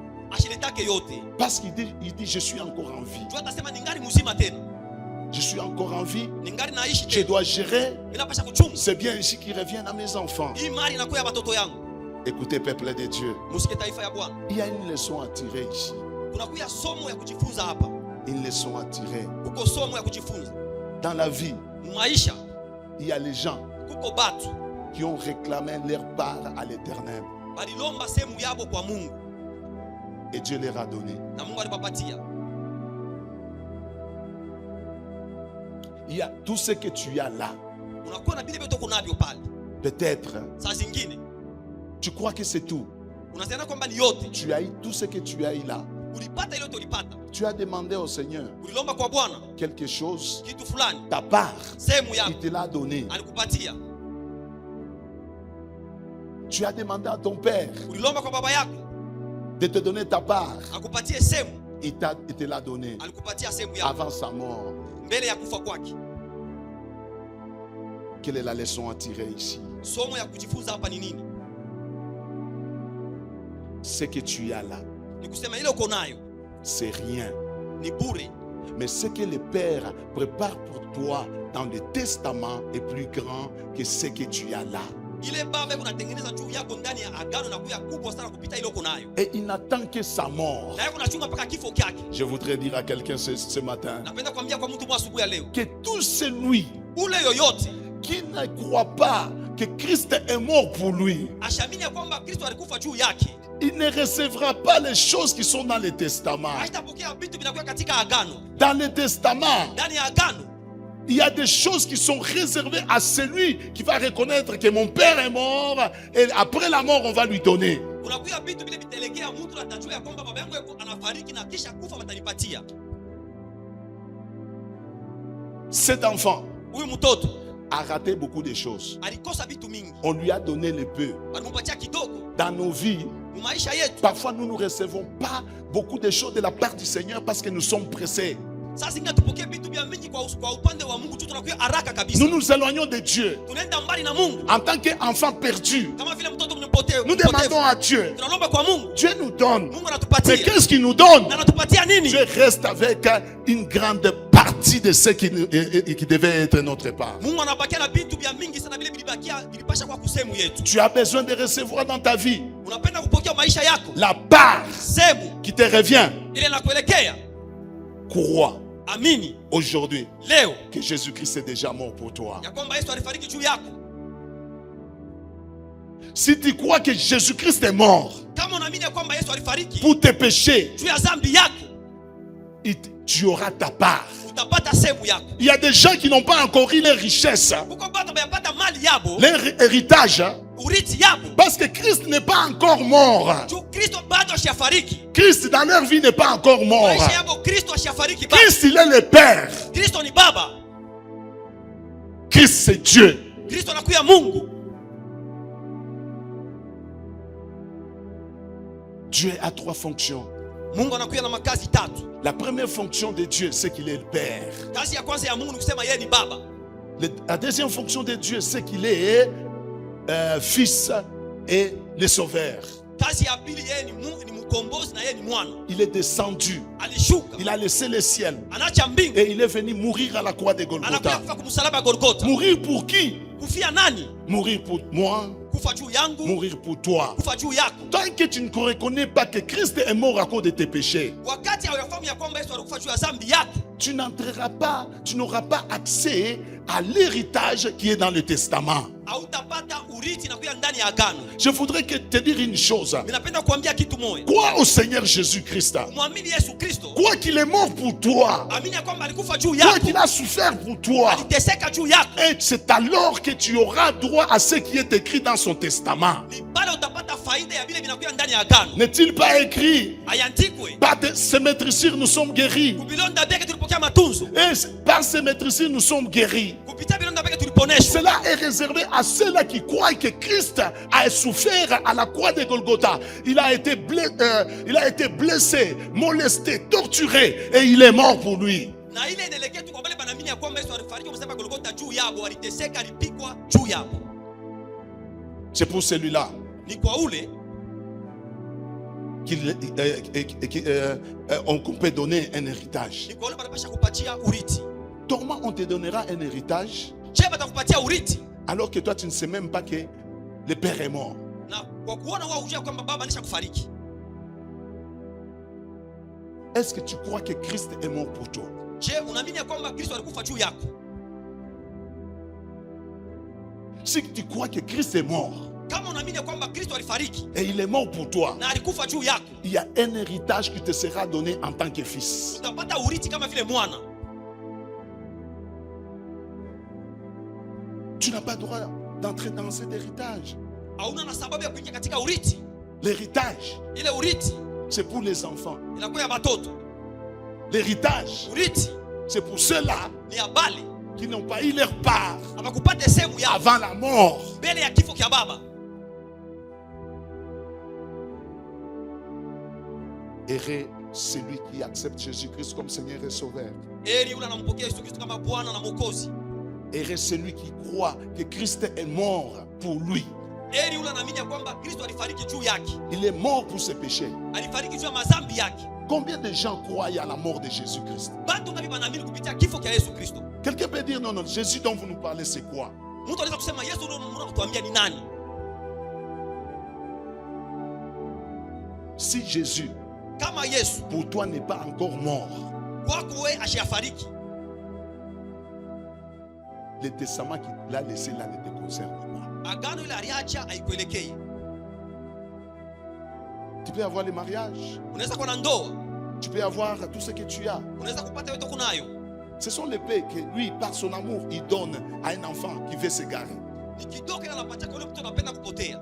Speaker 1: Parce qu'il dit, je suis encore en vie. Je suis encore en vie. Je dois gérer. C'est bien ici qui reviennent à mes enfants. Écoutez, peuple de Dieu, il y a une leçon à tirer ici. Une leçon à tirer. Dans la vie, il y a les gens qui ont réclamé leur part à l'Éternel. Et Dieu leur a donné. Il y a tout ce que tu as là. Peut-être tu crois que c'est tout. Tu as eu tout ce que tu as eu là. Tu as demandé au Seigneur quelque chose. Ta part, il te l'a donné. Tu as demandé à ton père de te donner ta part. Il te l'a donné avant sa mort. Quelle est la leçon à tirer ici? Ce que tu as là, c'est rien. Mais ce que le Père prépare pour toi dans le testament est plus grand que ce que tu as là.
Speaker 2: ile baba unatengeneza juu yako ndani ya agano na kuya kubwa sana kupita ile uko nayo.
Speaker 1: Et il n'attend que sa mort.
Speaker 2: Na yeye unachunga mpaka kifo kyake.
Speaker 1: Je voudrais dire à quelqu'un ce matin
Speaker 2: Napenda kuambia kwa mtu mwa asubuhi ya leo.
Speaker 1: que tout celui
Speaker 2: Ule yoyote
Speaker 1: qui ne croit pas que Christ est mort pour lui,
Speaker 2: ashamini kwamba Kristo alikufa juu yake,
Speaker 1: il ne recevra pas les choses qui sont dans le testament.
Speaker 2: hatapokea vitu vinakuwa katika agano.
Speaker 1: Dans le testament,
Speaker 2: Ndani ya agano
Speaker 1: il y a des choses qui sont réservées à celui qui va reconnaître que mon père est mort et après la mort on va lui donner.
Speaker 2: unakuya vitu vile vitelekea mtu atajua kwamba baba yangu anafariki na kisha kufa watanipatia.
Speaker 1: Cet enfant
Speaker 2: Huyu mtoto
Speaker 1: a raté beaucoup de choses.
Speaker 2: alikosa vitu mingi.
Speaker 1: On lui a donné le peu.
Speaker 2: Walimpatia kidogo.
Speaker 1: Dans nos vies,
Speaker 2: Maisha yetu
Speaker 1: parfois nous ne recevons pas beaucoup de choses de la part du Seigneur parce que nous sommes pressés.
Speaker 2: sasa zingine tupokee vitu vya mingi kwa upande wa Mungu tu tunakuwa haraka kabisa.
Speaker 1: Nous nous éloignons de Dieu.
Speaker 2: Tunaenda mbali na Mungu.
Speaker 1: En tant qu'enfant perdu,
Speaker 2: Kama vile mtoto mpotevu.
Speaker 1: nous demandons à Dieu.
Speaker 2: Tunaomba kwa Mungu.
Speaker 1: Dieu nous donne.
Speaker 2: Mungu
Speaker 1: Mais
Speaker 2: anatupatia.
Speaker 1: qu'est-ce qu'il nous donne?
Speaker 2: Na anatupatia nini?
Speaker 1: Dieu reste avec une grande partie de ce qui devait être notre part.
Speaker 2: Mungu anabakia na vitu vya mingi sana vile vilipasha kwa kusemu yetu.
Speaker 1: Tu as besoin de recevoir dans ta vie
Speaker 2: Unapenda kupokea maisha yako.
Speaker 1: la part
Speaker 2: Semu
Speaker 1: qui te revient.
Speaker 2: ile nakuelekea.
Speaker 1: Crois
Speaker 2: Amini
Speaker 1: aujourd'hui
Speaker 2: leo
Speaker 1: que Jésus-Christ est déjà mort pour toi.
Speaker 2: ya kwamba Yesu alifariki juu yako.
Speaker 1: Si tu crois que Jésus-Christ est mort
Speaker 2: Kama unaamini kwamba Yesu alifariki
Speaker 1: pour tes péchés,
Speaker 2: juu ya dhambi yako,
Speaker 1: tu auras ta part.
Speaker 2: utapata sehemu yako.
Speaker 1: Il y a des gens qui n'ont pas encore eu les richesses,
Speaker 2: Kuko bado bayapata mali yabo,
Speaker 1: leur héritage,
Speaker 2: urithi yabo.
Speaker 1: parce que Christ n'est pas encore mort.
Speaker 2: Juu Kristo bado ashafariki.
Speaker 1: Christ dans leur vie n'est pas encore mort.
Speaker 2: Maisha yabo Kristo ashafariki bado.
Speaker 1: Christ, il est le Père.
Speaker 2: Kristo ni baba.
Speaker 1: Christ, c'est Dieu.
Speaker 2: Kristo anakuya Mungu.
Speaker 1: Dieu a trois fonctions.
Speaker 2: Mungu anakuya na makazi tatu.
Speaker 1: La première fonction de Dieu, c'est qu'il est le Père.
Speaker 2: Kazi ya kwanza ya Mungu ni kusema yeye ni baba.
Speaker 1: La deuxième fonction de Dieu, c'est qu'il est Fils et le Sauveur.
Speaker 2: Kazi ya pili yeye ni Mungu, ni mkombozi na yeye ni mwana.
Speaker 1: Il est descendu.
Speaker 2: Alishuka.
Speaker 1: Il a laissé le ciel.
Speaker 2: Anaacha mbingu.
Speaker 1: Et il est venu mourir à la croix de
Speaker 2: Anakuja
Speaker 1: Golgotha.
Speaker 2: kufa kumsalaba Golgotha.
Speaker 1: Mourir pour qui?
Speaker 2: Kufia nani?
Speaker 1: Mourir pour moi.
Speaker 2: Kufa juu yangu.
Speaker 1: Mourir pour toi.
Speaker 2: Kufa juu yako.
Speaker 1: Tant que tu ne reconnais pas que Christ est mort à cause de tes péchés,
Speaker 2: Wakati hauyafahamu ya kwamba Yesu alikufa juu ya dhambi yako,
Speaker 1: tu n'entreras pas, tu n'auras pas accès à l'héritage qui est dans le testament.
Speaker 2: hautapata urithi na kuya ndani ya agano.
Speaker 1: Je voudrais te dire une chose.
Speaker 2: Ninapenda kuambia kitu moja.
Speaker 1: Crois au Seigneur Jésus-Christ.
Speaker 2: Muamini Yesu Kristo.
Speaker 1: Crois qu'il est mort pour toi.
Speaker 2: Amini ya kwamba alikufa juu
Speaker 1: Crois
Speaker 2: yako.
Speaker 1: qu'il a souffert pour toi.
Speaker 2: Aliteseka juu yako.
Speaker 1: Et c'est alors que tu auras droit à ce qui est écrit dans son testament.
Speaker 2: Ni pale utapata faida ya vile vinakuya ndani ya agano.
Speaker 1: N'est-il pas écrit?
Speaker 2: Ayandikwe.
Speaker 1: Par ces maîtrisures, nous sommes guéris.
Speaker 2: Kubilonda beke tulipokea matunzo.
Speaker 1: Et par ces maîtrisures, nous sommes guéris.
Speaker 2: Kupitia bilonda beke tuliponeshwa.
Speaker 1: Cela est réservé à ceux-là qui croient que Christ a souffert à la croix de Golgotha. Il a été blessé, molesté, torturé et il est mort pour lui.
Speaker 2: Na ile inaelekea tu kwa wale wanaamini ya kwamba Yesu alifariki msalaba Golgotha juu yao, aliteseka, alipigwa juu yao.
Speaker 1: C'est pour celui-là
Speaker 2: Ni kwa ule
Speaker 1: qu'on peut donner un héritage.
Speaker 2: ni kwa ule wanapasha kupatia urithi.
Speaker 1: Comment on te donnera un héritage
Speaker 2: Je batakupatia urithi
Speaker 1: alors que toi tu ne sais même pas que le Père est mort?
Speaker 2: na kwa kuona wao hujua kwamba baba anisha kufariki.
Speaker 1: Est-ce que tu crois que Christ est mort pour toi?
Speaker 2: Je, unaamini ya kwamba Kristo alikufa juu yako?
Speaker 1: Si tu crois que Christ est mort
Speaker 2: Kama unaamini ya kwamba Kristo alifariki
Speaker 1: et il est mort pour toi,
Speaker 2: na alikufa juu yako,
Speaker 1: il y a un héritage qui te sera donné en tant que fils.
Speaker 2: utapata urithi kama vile mwana.
Speaker 1: Tu n'as pas droit d'entrer dans cet héritage.
Speaker 2: Hauna na sababu ya kuingia katika urithi.
Speaker 1: L'héritage,
Speaker 2: Ile urithi
Speaker 1: c'est pour les enfants.
Speaker 2: inakuwa ya watoto.
Speaker 1: L'héritage,
Speaker 2: Urithi
Speaker 1: c'est pour ceux-là
Speaker 2: ni ya bale
Speaker 1: qui n'ont pas eu leur part
Speaker 2: abakupate sehemu yao
Speaker 1: avant la mort.
Speaker 2: mbele ya kifo kya baba.
Speaker 1: Heureux celui qui accepte Jésus-Christ comme Seigneur et Sauveur.
Speaker 2: Heri yule anampokea Yesu Kristo kama Bwana na Mwokozi.
Speaker 1: Heureux celui qui croit que Christ est mort pour lui.
Speaker 2: Heri yule anaamini ya kwamba Kristo alifariki juu yake.
Speaker 1: Il est mort pour ses péchés.
Speaker 2: Alifariki juu ya madhambi yake.
Speaker 1: Combien de gens croient à la mort de Jésus-Christ?
Speaker 2: Bantu ngapi wanaamini kupitia kifo kya Yesu Kristo?
Speaker 1: Quelqu'un peut dire non, non, Jésus dont vous nous parlez, c'est quoi?
Speaker 2: Mtu anaweza kusema Yesu ndio mnakutuambia ni nani?
Speaker 1: Si Jésus,
Speaker 2: kama Yesu
Speaker 1: pour toi, n'est pas encore mort,
Speaker 2: kwako wewe ashafariki,
Speaker 1: le testament qu'il a laissé là ne te concerne pas.
Speaker 2: agano ile aliacha haikuelekei.
Speaker 1: Tu peux avoir le mariage,
Speaker 2: Unaweza kuwa na ndoa,
Speaker 1: tu peux avoir tout ce que tu as.
Speaker 2: unaweza kupata yote kunayo.
Speaker 1: Ce sont les paix que lui, par son amour, il donne à un enfant qui veut s'égarer.
Speaker 2: Ni kidogo ile anapatia kwa yule mtu anapenda kupotea.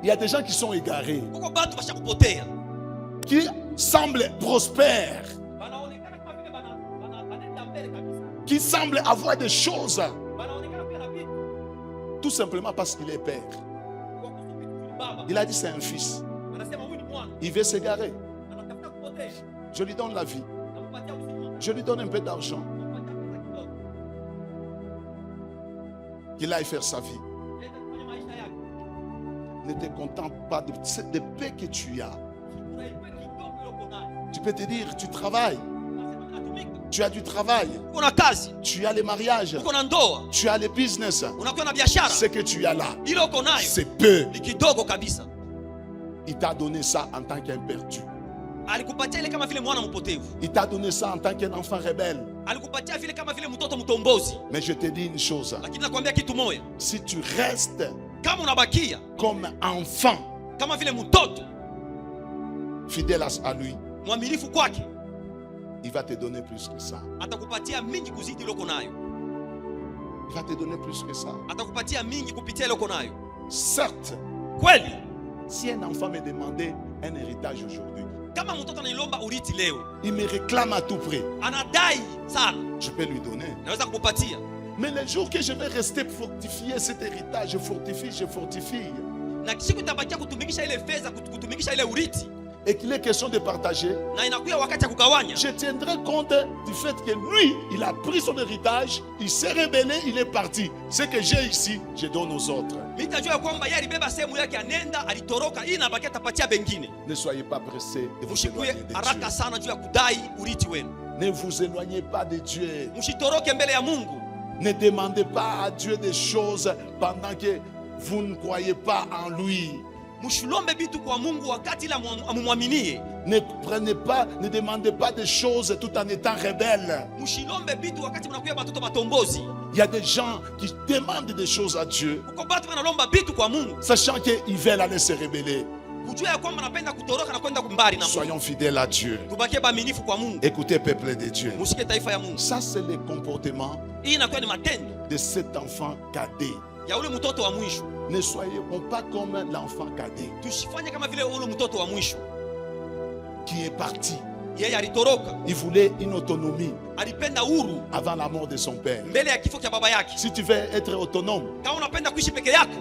Speaker 1: Il y a des gens qui sont égarés,
Speaker 2: Kuko batu basha kupotea,
Speaker 1: qui semblent prospères,
Speaker 2: wanaonekana kama vile wanaenda mbele kabisa,
Speaker 1: qui semblent avoir des choses,
Speaker 2: wanaonekana pia na vitu
Speaker 1: tout simplement parce qu'il est père.
Speaker 2: kwa kusudi tu baba.
Speaker 1: Il a dit c'est un fils.
Speaker 2: Anasema huyu ni mwana,
Speaker 1: Il veut s'égarer.
Speaker 2: anatafuta kupotea.
Speaker 1: Je lui donne la vie.
Speaker 2: Nampatia uzima,
Speaker 1: Je lui donne un peu d'argent.
Speaker 2: nampatia pesa kidogo.
Speaker 1: Qu'il aille faire sa vie.
Speaker 2: Leta kufanya maisha yake.
Speaker 1: Ne te contente pas de paix que tu as.
Speaker 2: Unaipe kidogo ile uko nayo.
Speaker 1: Tu peux te dire, tu travailles.
Speaker 2: Unasema natumika.
Speaker 1: Tu as du travail.
Speaker 2: Uko na kazi,
Speaker 1: Tu as les mariages.
Speaker 2: uko na ndoa,
Speaker 1: Tu as les business.
Speaker 2: unakuwa na biashara.
Speaker 1: Ce que tu as là,
Speaker 2: Ile uko nayo
Speaker 1: c'est peu.
Speaker 2: ni kidogo kabisa.
Speaker 1: Il t'a donné ça en tant qu'un perdu.
Speaker 2: Alikupatia ile kama vile mwana mpotevu,
Speaker 1: Il t'a donné ça en tant qu'un enfant rebelle.
Speaker 2: alikupatia vile kama vile mtoto mtombozi.
Speaker 1: Mais je te dis une chose.
Speaker 2: Lakini nakwambia kitu moja,
Speaker 1: Si tu restes
Speaker 2: kama unabakia
Speaker 1: comme enfant,
Speaker 2: kama vile mtoto
Speaker 1: fidèle à lui,
Speaker 2: mwaminifu kwake,
Speaker 1: il va te donner plus que ça.
Speaker 2: atakupatia mingi kuzidi ile uko nayo,
Speaker 1: Il va te donner plus que ça.
Speaker 2: atakupatia mingi kupitia ile uko nayo.
Speaker 1: Certes,
Speaker 2: Kweli,
Speaker 1: si un enfant me demandait un héritage aujourd'hui,
Speaker 2: kama mtoto anilomba uriti leo,
Speaker 1: il me réclame à tout prix,
Speaker 2: anadai sana,
Speaker 1: je peux lui donner.
Speaker 2: naweza kukupatia.
Speaker 1: Mais le jour que je vais rester fortifier cet héritage, je fortifie,
Speaker 2: Na siku itabakia kutumikisha ile fedha, kutumikisha ile uriti,
Speaker 1: et qu'il est question de partager,
Speaker 2: na inakuya wakati ya kugawanya,
Speaker 1: je tiendrai compte du fait que lui, il a pris son héritage, il s'est rebellé, il est parti. Ce que j'ai ici, je donne aux autres.
Speaker 2: mitajua kwamba yeye alibeba sehemu yake, anenda alitoroka, hii inabakia tapatia bengine.
Speaker 1: Ne soyez pas pressés de vous
Speaker 2: Mshikuye
Speaker 1: éloigner de
Speaker 2: haraka
Speaker 1: Dieu.
Speaker 2: sana juu ya kudai uriti wenu,
Speaker 1: Ne vous éloignez pas de Dieu.
Speaker 2: mshitoroke mbele ya Mungu.
Speaker 1: Ne demandez pas à Dieu des choses pendant que vous ne croyez pas en lui.
Speaker 2: Mshilombe bitu kwa Mungu wakati ila amumwaminie.
Speaker 1: Ne prenez pas, ne demandez pas des choses tout en étant rebelle.
Speaker 2: Mshilombe bitu wakati mnakuya batoto batombozi.
Speaker 1: Il y a des gens qui demandent des choses à Dieu,
Speaker 2: Uko batu banalomba bitu kwa Mungu,
Speaker 1: sachant qu'ils veulent aller se rebeller.
Speaker 2: kujua ya kwamba napenda kutoroka na kwenda mbali na Mungu.
Speaker 1: Soyons fidèles à Dieu.
Speaker 2: Tubakie baaminifu kwa Mungu.
Speaker 1: Écoutez, peuple de Dieu.
Speaker 2: Musike taifa ya Mungu.
Speaker 1: Ça, c'est le comportement
Speaker 2: Hii inakuwa ni matendo
Speaker 1: de cet enfant cadet.
Speaker 2: ya ule mtoto wa mwisho.
Speaker 1: Ne soyons pas comme l'enfant cadet
Speaker 2: Tusifanye kama vile ule mtoto wa mwisho.
Speaker 1: qui est parti.
Speaker 2: Yeye alitoroka,
Speaker 1: Il voulait une autonomie
Speaker 2: alipenda huru
Speaker 1: avant la mort de son père.
Speaker 2: mbele ya kifo cha baba yake.
Speaker 1: Si tu veux être autonome,
Speaker 2: Kama unapenda kuishi peke yako,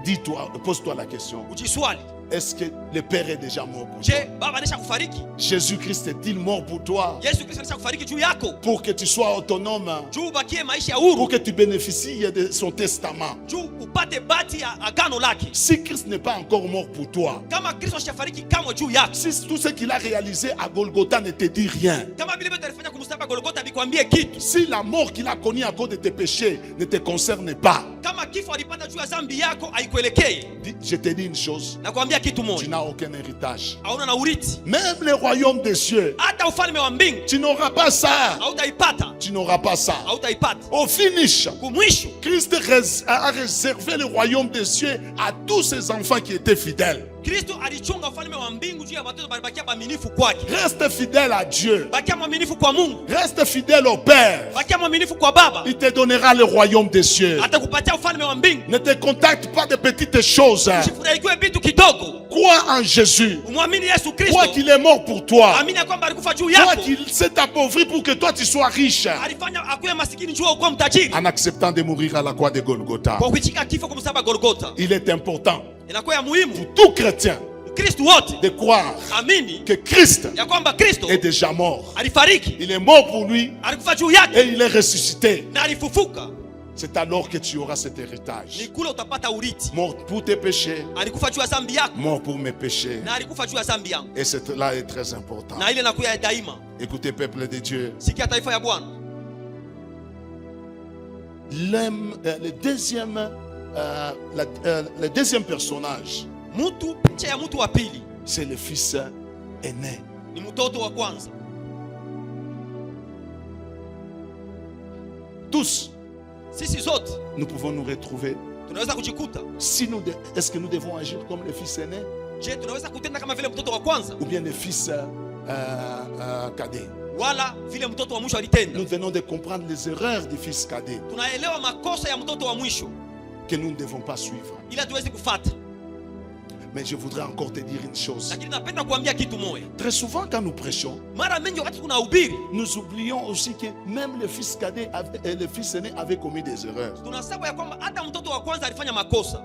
Speaker 1: dis-toi, pose-toi la question.
Speaker 2: ujiswali,
Speaker 1: Est-ce que le père est déjà mort pour toi?
Speaker 2: je baba anesha kufariki?
Speaker 1: Jésus-Christ est-il mort pour toi?
Speaker 2: Yesu Kristo anesha kufariki juu yako,
Speaker 1: Pour que tu sois autonome,
Speaker 2: juu ubakie maisha ya
Speaker 1: pour
Speaker 2: huru,
Speaker 1: que tu bénéficies de son testament.
Speaker 2: juu upate bahati ya agano lake.
Speaker 1: Si Christ n'est pas encore mort pour toi,
Speaker 2: Kama Kristo ashafariki kamwe juu yako,
Speaker 1: si tout ce qu'il a réalisé à Golgotha ne te dit rien,
Speaker 2: kama vile vyote alifanya kumstaba Golgotha bikwambie kitu,
Speaker 1: si la mort qu'il a connue à cause de tes péchés ne te concerne pas,
Speaker 2: kama kifo alipata juu ya dhambi yako haikuelekei,
Speaker 1: je te dis une chose,
Speaker 2: nakwambia kitu
Speaker 1: tu
Speaker 2: moja,
Speaker 1: n'as aucun héritage.
Speaker 2: hauna na urithi.
Speaker 1: Même le royaume des cieux,
Speaker 2: Hata ufalme wa mbingu
Speaker 1: tu n'auras pas ça.
Speaker 2: hautaipata,
Speaker 1: Tu n'auras pas ça.
Speaker 2: hautaipata.
Speaker 1: Au finish,
Speaker 2: Kumwisho
Speaker 1: Christ a réservé le royaume des cieux à tous ses enfants qui étaient fidèles.
Speaker 2: Kristo alichunga ufalme wa mbingu juu ya watoto balibakia baaminifu kwake.
Speaker 1: Reste fidèle à Dieu.
Speaker 2: Bakia mwaminifu kwa Mungu,
Speaker 1: Reste fidèle au Père.
Speaker 2: bakia mwaminifu kwa Baba,
Speaker 1: Il te donnera le royaume des cieux.
Speaker 2: atakupatia ufalme wa mbingu.
Speaker 1: Ne te contacte pas de petites choses.
Speaker 2: Usifurahikiwe vitu kidogo,
Speaker 1: Crois en Jésus.
Speaker 2: umwamini Yesu Kristo,
Speaker 1: Crois qu'il est mort pour toi.
Speaker 2: amini ya kwamba alikufa juu
Speaker 1: Crois
Speaker 2: yako,
Speaker 1: qu'il s'est appauvri pour que toi tu sois riche.
Speaker 2: alifanya akuwe masikini juu ukuwa mtajiri,
Speaker 1: En acceptant de mourir à la croix de Golgotha.
Speaker 2: kwa kuichika kifo kumsaba Golgotha.
Speaker 1: Il est important
Speaker 2: Inakuwa ya muhimu
Speaker 1: pour tout chrétien
Speaker 2: Kristo wote
Speaker 1: de croire
Speaker 2: amini
Speaker 1: que Christ
Speaker 2: ya kwamba Kristo
Speaker 1: est déjà mort.
Speaker 2: alifariki,
Speaker 1: Il est mort pour lui
Speaker 2: alikufa juu yake
Speaker 1: et il est ressuscité.
Speaker 2: na alifufuka.
Speaker 1: C'est alors que tu auras cet héritage.
Speaker 2: Ni kule utapata urithi.
Speaker 1: Mort pour tes péchés,
Speaker 2: Alikufa juu ya dhambi yako
Speaker 1: mort pour mes péchés.
Speaker 2: na alikufa juu ya dhambi yangu,
Speaker 1: Et cela est très important.
Speaker 2: na ile nakuya daima.
Speaker 1: Écoutez, peuple de Dieu,
Speaker 2: Sikia taifa ya Bwana,
Speaker 1: le deuxième personnage,
Speaker 2: picha ya mtu wa pili
Speaker 1: c'est le fils aîné.
Speaker 2: ni mtoto wa kwanza.
Speaker 1: Tous,
Speaker 2: Sisi zote
Speaker 1: nous pouvons nous retrouver.
Speaker 2: tunaweza kujikuta.
Speaker 1: Est-ce que nous devons agir comme le fils aîné
Speaker 2: Je, tunaweza kutenda kama vile mtoto wa kwanza
Speaker 1: ou bien le fils cadet?
Speaker 2: wala vile mtoto wa mwisho alitenda?
Speaker 1: Nous venons de comprendre les erreurs du fils cadet
Speaker 2: Tunaelewa makosa ya mtoto wa mwisho
Speaker 1: que nous ne devons pas suivre.
Speaker 2: ila tuwezi kufuata.
Speaker 1: Mais je voudrais encore te dire une chose.
Speaker 2: Lakini napenda kuambia kitu moja.
Speaker 1: Très souvent quand nous prêchons,
Speaker 2: Mara mengi wakati tunahubiri
Speaker 1: nous oublions aussi que même le fils cadet et le fils aîné avaient commis des erreurs.
Speaker 2: tunasahau ya kwamba hata mtoto wa kwanza alifanya makosa.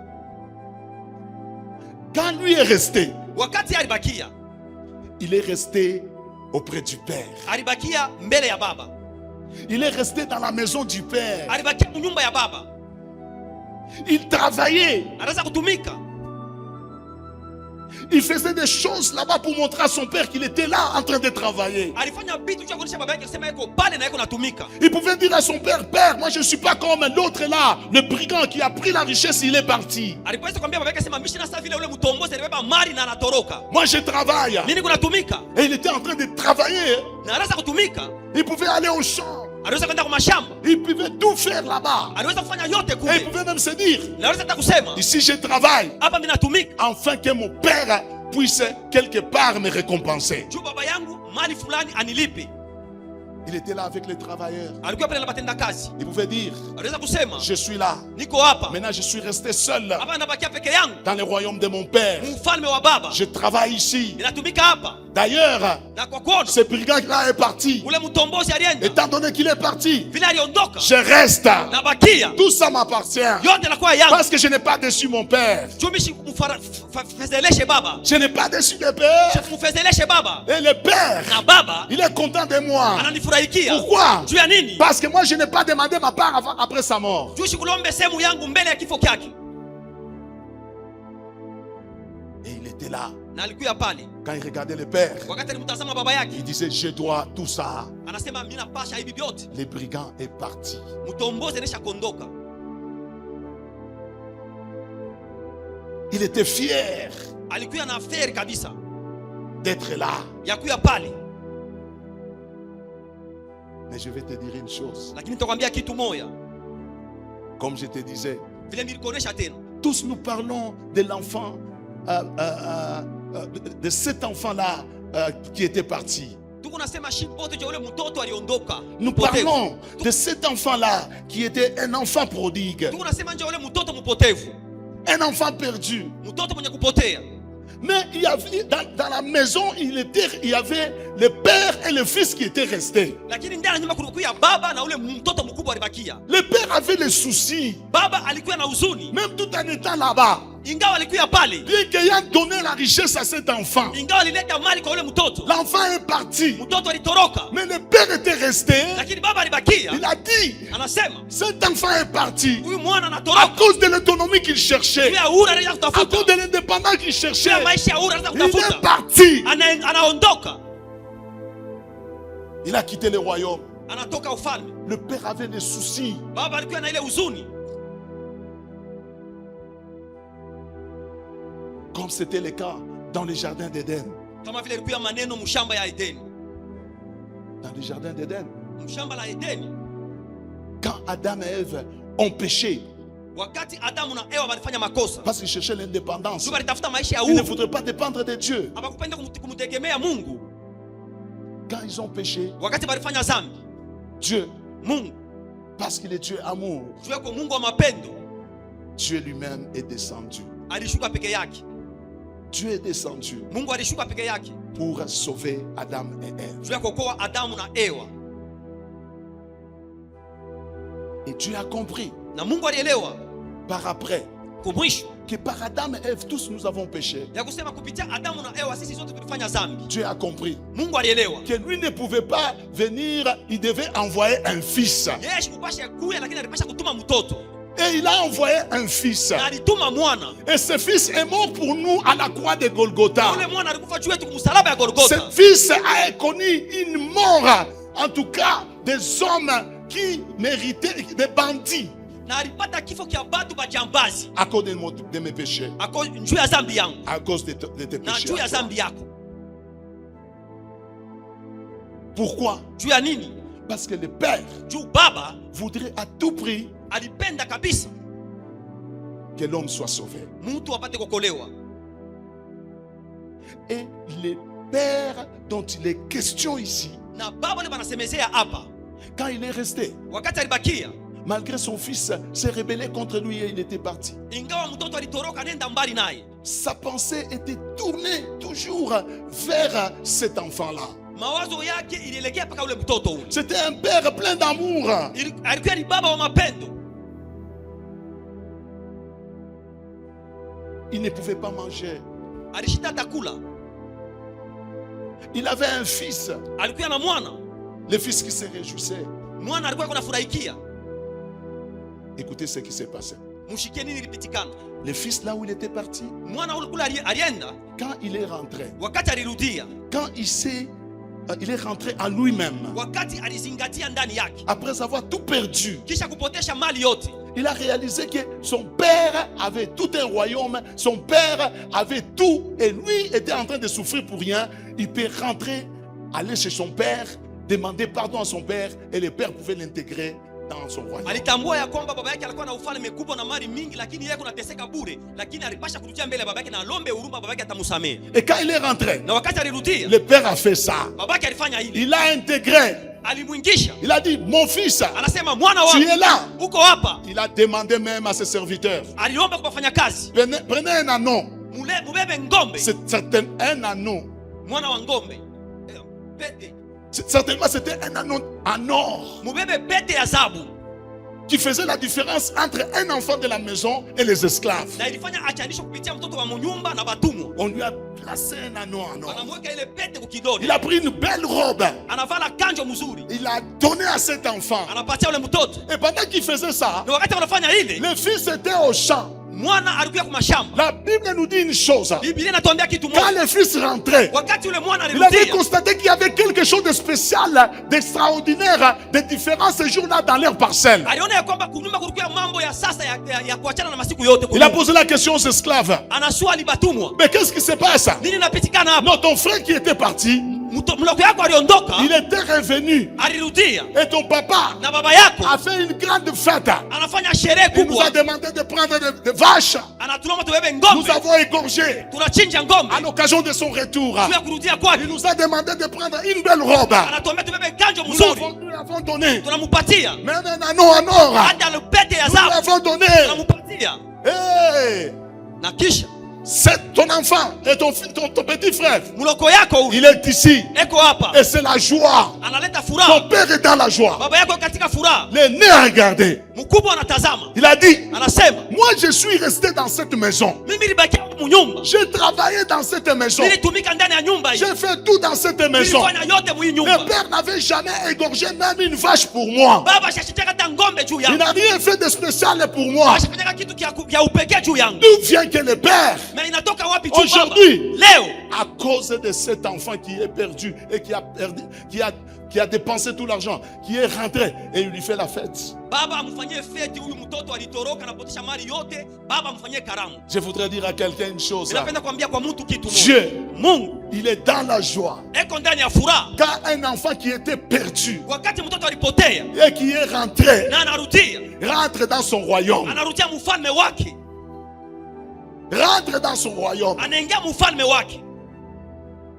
Speaker 1: Quand lui est resté,
Speaker 2: Wakati alibakia,
Speaker 1: il est resté auprès du Père.
Speaker 2: alibakia mbele ya baba,
Speaker 1: Il est resté dans la maison du Père.
Speaker 2: alibakia nyumba ya baba,
Speaker 1: Il travaillait.
Speaker 2: anaweza kutumika.
Speaker 1: Il faisait des choses là-bas pour montrer à son père qu'il était là en train de travailler.
Speaker 2: Alifanya vitu vya kuonyesha baba yake kusema yuko pale na yuko natumika.
Speaker 1: Il pouvait dire à son père, Père, moi je ne suis pas comme l'autre là, le brigand qui a pris la richesse, il est parti.
Speaker 2: Alipoweza kumwambia baba yake sema mimi sina vile ule mtombozi alibeba mali na anatoroka.
Speaker 1: Moi je travaille.
Speaker 2: Mimi niko natumika.
Speaker 1: Et il était en train de travailler.
Speaker 2: Na anaweza kutumika.
Speaker 1: Il pouvait aller au champ.
Speaker 2: Aliweza kwenda kwa mashamba.
Speaker 1: Il pouvait tout faire là-bas.
Speaker 2: Aliweza kufanya yote
Speaker 1: Et il
Speaker 2: kule.
Speaker 1: pouvait même se dire,
Speaker 2: Na anaweza hata kusema
Speaker 1: ici je travaille,
Speaker 2: hapa mimi natumika.
Speaker 1: afin que mon père puisse quelque part me récompenser.
Speaker 2: Juu baba yangu mali fulani anilipe.
Speaker 1: Il était là avec les travailleurs.
Speaker 2: Alikuwa pale na batenda kazi.
Speaker 1: Il pouvait dire,
Speaker 2: Aliweza kusema
Speaker 1: je suis là.
Speaker 2: niko hapa.
Speaker 1: Maintenant je suis resté seul
Speaker 2: Hapa nabakia peke yangu.
Speaker 1: dans le royaume de mon père.
Speaker 2: Mfalme wa baba.
Speaker 1: Je travaille ici.
Speaker 2: Ninatumika hapa.
Speaker 1: D'ailleurs,
Speaker 2: Na kwa kuona
Speaker 1: ce brigand-là est parti.
Speaker 2: ule mtombozi alienda.
Speaker 1: Étant donné qu'il est parti,
Speaker 2: Vile aliondoka.
Speaker 1: je reste.
Speaker 2: Nabakia.
Speaker 1: Tout ça m'appartient.
Speaker 2: Yote nakuwa yangu.
Speaker 1: Parce que je n'ai pas déçu mon père.
Speaker 2: Juu mimi mfezeleshe baba.
Speaker 1: Je n'ai pas déçu le père.
Speaker 2: Mfezeleshe baba.
Speaker 1: Et le père,
Speaker 2: Na baba
Speaker 1: il est content de moi.
Speaker 2: ananifurahikia.
Speaker 1: Pourquoi?
Speaker 2: Juu ya nini?
Speaker 1: Parce que moi, je n'ai pas demandé ma part après sa mort.
Speaker 2: Juu sikulombe sehemu yangu mbele ya kifo kyake.
Speaker 1: Et il était là.
Speaker 2: Na alikuwa pale.
Speaker 1: Quand il regardait le père,
Speaker 2: Wakati alimtazama baba yake,
Speaker 1: il disait, je dois tout ça.
Speaker 2: anasema mimi napasha hivi vyote.
Speaker 1: Le brigand est parti.
Speaker 2: Mtombozi anisha kondoka.
Speaker 1: Il était fier
Speaker 2: Alikuwa na aferi kabisa
Speaker 1: d'être là.
Speaker 2: ya kuya pale.
Speaker 1: Mais je vais te dire une chose.
Speaker 2: Lakini nitakwambia kitu moja.
Speaker 1: Comme je te disais,
Speaker 2: Vile nilikuonesha tena.
Speaker 1: tous nous parlons de l'enfant, de cet enfant-là qui était parti.
Speaker 2: Tuko nasema shipote cha ule mtoto aliondoka.
Speaker 1: Nous parlons de cet enfant-là qui était un enfant prodigue,
Speaker 2: Tuko nasema nje ule mtoto mpotevu.
Speaker 1: un enfant perdu.
Speaker 2: Mtoto mwenye kupotea.
Speaker 1: Mais il y avait, dans la maison, il y avait le père et le fils qui étaient restés.
Speaker 2: Lakini ndani ya nyumba kulikuwa baba na ule mtoto mkubwa alibakia.
Speaker 1: Le père avait les soucis,
Speaker 2: Baba alikuwa na huzuni.
Speaker 1: même tout en étant là-bas.
Speaker 2: Ingawa alikuwa pale.
Speaker 1: Bien qu'ayant donné la richesse à cet enfant,
Speaker 2: Ingawa alileta mali kwa ule mtoto.
Speaker 1: l'enfant est parti.
Speaker 2: Mtoto alitoroka.
Speaker 1: Mais le père était resté.
Speaker 2: Lakini baba alibakia.
Speaker 1: Il a dit,
Speaker 2: Anasema
Speaker 1: cet enfant est parti
Speaker 2: huyu mwana
Speaker 1: à
Speaker 2: anatoroka.
Speaker 1: cause de l'autonomie qu'il cherchait,
Speaker 2: Juu ya uhuru anataka
Speaker 1: à
Speaker 2: kutafuta.
Speaker 1: cause de l'indépendance qu'il
Speaker 2: Juu
Speaker 1: cherchait.
Speaker 2: ya maisha ya uhuru anataka
Speaker 1: Il est
Speaker 2: kutafuta.
Speaker 1: parti.
Speaker 2: Anaondoka.
Speaker 1: Il a quitté le royaume.
Speaker 2: Anatoka ufalme.
Speaker 1: Le père avait des soucis.
Speaker 2: Baba alikuwa na ile huzuni.
Speaker 1: Comme c'était le cas dans le jardin d'Éden.
Speaker 2: Kama vile ilikuwa maneno mshamba ya Edeni.
Speaker 1: Dans le jardin d'Éden.
Speaker 2: Mshamba la Edeni.
Speaker 1: Quand Adam et Ève ont péché,
Speaker 2: Wakati Adamu na Eva walifanya makosa.
Speaker 1: parce qu'ils cherchaient l'indépendance,
Speaker 2: Juu walitafuta maisha ya
Speaker 1: ils ne
Speaker 2: uhuru.
Speaker 1: voudraient pas dépendre de Dieu.
Speaker 2: Hawakupenda kumtegemea Mungu.
Speaker 1: Quand ils ont péché,
Speaker 2: Wakati walifanya dhambi,
Speaker 1: Dieu,
Speaker 2: Mungu,
Speaker 1: parce qu'il est Dieu amour,
Speaker 2: juu yako Mungu wa mapendo,
Speaker 1: Dieu lui-même est descendu.
Speaker 2: alishuka peke yake.
Speaker 1: Dieu est descendu
Speaker 2: Mungu alishuka peke yake.
Speaker 1: pour sauver Adam et Ève.
Speaker 2: Juu ya kuokoa Adamu na Eva.
Speaker 1: Et Dieu a compris
Speaker 2: Na Mungu alielewa
Speaker 1: par après
Speaker 2: kumwisho
Speaker 1: que par Adam et Ève, tous nous avons péché.
Speaker 2: ya kusema kupitia Adamu na Eva sisi sote tulifanya dhambi.
Speaker 1: Dieu a compris
Speaker 2: Mungu alielewa.
Speaker 1: que lui ne pouvait pas venir, il devait envoyer un fils.
Speaker 2: Yeye shikupasha kuya lakini alipasha kutuma mtoto.
Speaker 1: Et il a envoyé un fils.
Speaker 2: Na alituma mwana.
Speaker 1: Et ce fils est mort pour nous à la croix de Golgotha.
Speaker 2: Ule mwana alikufa juu yetu kumsalaba ya Golgotha.
Speaker 1: Ce fils a connu une mort, en tout cas des hommes qui méritaient, des bandits.
Speaker 2: Na alipata kifo kia batu bajambazi.
Speaker 1: À cause de mes péchés.
Speaker 2: Njuu ya zambi yangu.
Speaker 1: À cause de tes
Speaker 2: Na
Speaker 1: péchés.
Speaker 2: njuu ya zambi yako.
Speaker 1: Pourquoi?
Speaker 2: Njuu ya nini?
Speaker 1: Parce que le père
Speaker 2: Njuu baba
Speaker 1: voudrait à tout prix
Speaker 2: alipenda kabisa
Speaker 1: que l'homme soit sauvé.
Speaker 2: mtu apate kuokolewa.
Speaker 1: Et le père dont il est question ici,
Speaker 2: Na baba le banasemezea hapa,
Speaker 1: quand il est resté,
Speaker 2: wakati alibakia,
Speaker 1: malgré son fils s'est rebellé contre lui et il était parti,
Speaker 2: ingawa mtoto alitoroka nenda mbali naye,
Speaker 1: sa pensée était tournée toujours vers cet enfant-là.
Speaker 2: mawazo yake ilielekea paka ule mtoto ule.
Speaker 1: C'était un père plein d'amour.
Speaker 2: Alikuwa ni baba wa mapendo.
Speaker 1: Il ne pouvait pas manger.
Speaker 2: Alishinda takula.
Speaker 1: Il avait un fils,
Speaker 2: Alikuwa na mwana.
Speaker 1: le fils qui se réjouissait.
Speaker 2: Mwana alikuwa kunafurahikia.
Speaker 1: Écoutez ce qui s'est passé.
Speaker 2: Mushikie nini ilipitikana?
Speaker 1: Le fils, là où il était parti,
Speaker 2: Mwana ule kule alienda,
Speaker 1: quand il est rentré,
Speaker 2: wakati alirudia,
Speaker 1: quand il est rentré en lui-même,
Speaker 2: wakati alizingatia ndani yake,
Speaker 1: après avoir tout perdu,
Speaker 2: kisha kupotesha mali yote,
Speaker 1: il a réalisé que son père avait tout un royaume, son père avait tout, et lui était en train de souffrir pour rien. Il peut rentrer, aller chez son père, demander pardon à son père, et le père pouvait l'intégrer dans son royaume.
Speaker 2: alitambua ya kwamba baba yake alikuwa na ufalme mkubwa na mali mingi, lakini yeye kunateseka bure, lakini alipasha kurudia mbele ya baba yake na alombe huruma, baba yake atamsamehe.
Speaker 1: Et quand il est rentré,
Speaker 2: Na wakati alirudia,
Speaker 1: le père a fait ça.
Speaker 2: baba yake alifanya hili,
Speaker 1: Il a intégré.
Speaker 2: alimwingisha,
Speaker 1: Il a dit, mon fils,
Speaker 2: anasema mwana
Speaker 1: tu es
Speaker 2: wangu
Speaker 1: là.
Speaker 2: uko hapa.
Speaker 1: Il a demandé même à ses serviteurs,
Speaker 2: Aliomba kwa wafanyakazi,
Speaker 1: prenez un anneau.
Speaker 2: mubebe ngombe,
Speaker 1: C'est certain, un anneau.
Speaker 2: mwana wa ngombe, pete,
Speaker 1: Certainement, c'était un anneau en or
Speaker 2: mubebe pete ya zabu,
Speaker 1: qui faisait la différence entre un enfant de la maison et les esclaves.
Speaker 2: na ilifanya achanisho kupitia mtoto wa munyumba na batumwa.
Speaker 1: On lui a placé un anneau en or.
Speaker 2: Anamweka ile pete kukidole,
Speaker 1: Il a pris une belle robe.
Speaker 2: anavala kanjo mzuri,
Speaker 1: Il a donné à cet enfant.
Speaker 2: anapatia ule mtoto.
Speaker 1: Et pendant qu'il faisait ça,
Speaker 2: Na wakati wanafanya ile,
Speaker 1: le fils était au champ.
Speaker 2: mwana alikuwa kwa mashamba.
Speaker 1: La Bible nous dit une chose.
Speaker 2: Biblia inatuambia kitu
Speaker 1: Quand
Speaker 2: moja,
Speaker 1: le fils rentrait,
Speaker 2: wakati ule mwana
Speaker 1: il avait
Speaker 2: alirudia,
Speaker 1: constaté qu'il y avait quelque chose de spécial, d'extraordinaire, de différent ce jour-là dans leur parcelle.
Speaker 2: aliona ya kwamba kunyumba kulikuwa mambo ya sasa ya kuachana na masiku yote.
Speaker 1: Il a posé la question aux esclaves.
Speaker 2: Anaswali batumwa,
Speaker 1: Mais qu'est-ce qui se passe?
Speaker 2: nini napitikana hapa?
Speaker 1: Non, ton frère qui était parti,
Speaker 2: Mloko yako aliondoka,
Speaker 1: il était revenu.
Speaker 2: alirudia,
Speaker 1: Et ton papa
Speaker 2: na baba yako
Speaker 1: a fait une grande fête.
Speaker 2: anafanya sherehe
Speaker 1: Il nous a
Speaker 2: kubwa,
Speaker 1: demandé de prendre des vaches.
Speaker 2: anatulomba tubebe
Speaker 1: Nous
Speaker 2: ngombe,
Speaker 1: avons égorgé
Speaker 2: tunachinja ngombe
Speaker 1: à l'occasion de son retour.
Speaker 2: juu ya kurudia kwake.
Speaker 1: Il nous a demandé de prendre une belle robe.
Speaker 2: Anatuambia tubebe kanjo mzuri,
Speaker 1: Nous l'avons donné.
Speaker 2: tunamupatia
Speaker 1: Même un anneau en or.
Speaker 2: hata pete ya
Speaker 1: Nous
Speaker 2: zabu
Speaker 1: l'avons donné.
Speaker 2: tunamupatia.
Speaker 1: Hey,
Speaker 2: Na kisha
Speaker 1: c'est ton enfant et ton petit frère.
Speaker 2: mloko yako
Speaker 1: Il est ici.
Speaker 2: eko hapa,
Speaker 1: Et c'est la joie.
Speaker 2: analeta
Speaker 1: Ton
Speaker 2: furaha,
Speaker 1: père est dans la joie.
Speaker 2: baba yako katika furaha,
Speaker 1: Le nez a regardé.
Speaker 2: mkubwa anatazama,
Speaker 1: Il a dit,
Speaker 2: anasema
Speaker 1: moi je suis resté dans cette maison.
Speaker 2: mimi nilibakia munyumba,
Speaker 1: J'ai travaillé dans cette maison.
Speaker 2: nilitumika ndani ya nyumba hii,
Speaker 1: J'ai fait tout dans cette maison.
Speaker 2: nilifanya yote mwi
Speaker 1: Le
Speaker 2: nyumba.
Speaker 1: père n'avait jamais égorgé même une vache pour moi.
Speaker 2: Baba shashitaka hata ngombe juu
Speaker 1: Il
Speaker 2: yangu,
Speaker 1: n'a rien fait de spécial pour moi.
Speaker 2: shashitaka kitu kia upekee juu yangu.
Speaker 1: D'où vient que le père,
Speaker 2: Mais inatoka wapi juu baba?
Speaker 1: aujourd'hui,
Speaker 2: Leo
Speaker 1: à cause de cet enfant qui est perdu et qui a perdu, qui a dépensé tout l'argent, qui est rentré et il lui fait la fête.
Speaker 2: baba amfanyie feti huyu mtoto alitoroka na potesha mali yote, baba amfanyie karamu.
Speaker 1: Je voudrais dire à quelqu'un une chose.
Speaker 2: Ninapenda kuambia kwa mtu kitu moja.
Speaker 1: Dieu,
Speaker 2: Mungu
Speaker 1: il est dans la joie.
Speaker 2: eko ndani ya furaha.
Speaker 1: Quand un enfant qui était perdu
Speaker 2: Wakati mtoto alipotea
Speaker 1: et qui est rentré,
Speaker 2: na anarudia,
Speaker 1: rentre dans son royaume.
Speaker 2: anarudia mfalme wake,
Speaker 1: Rentre dans son royaume.
Speaker 2: anaingia mfalme wake.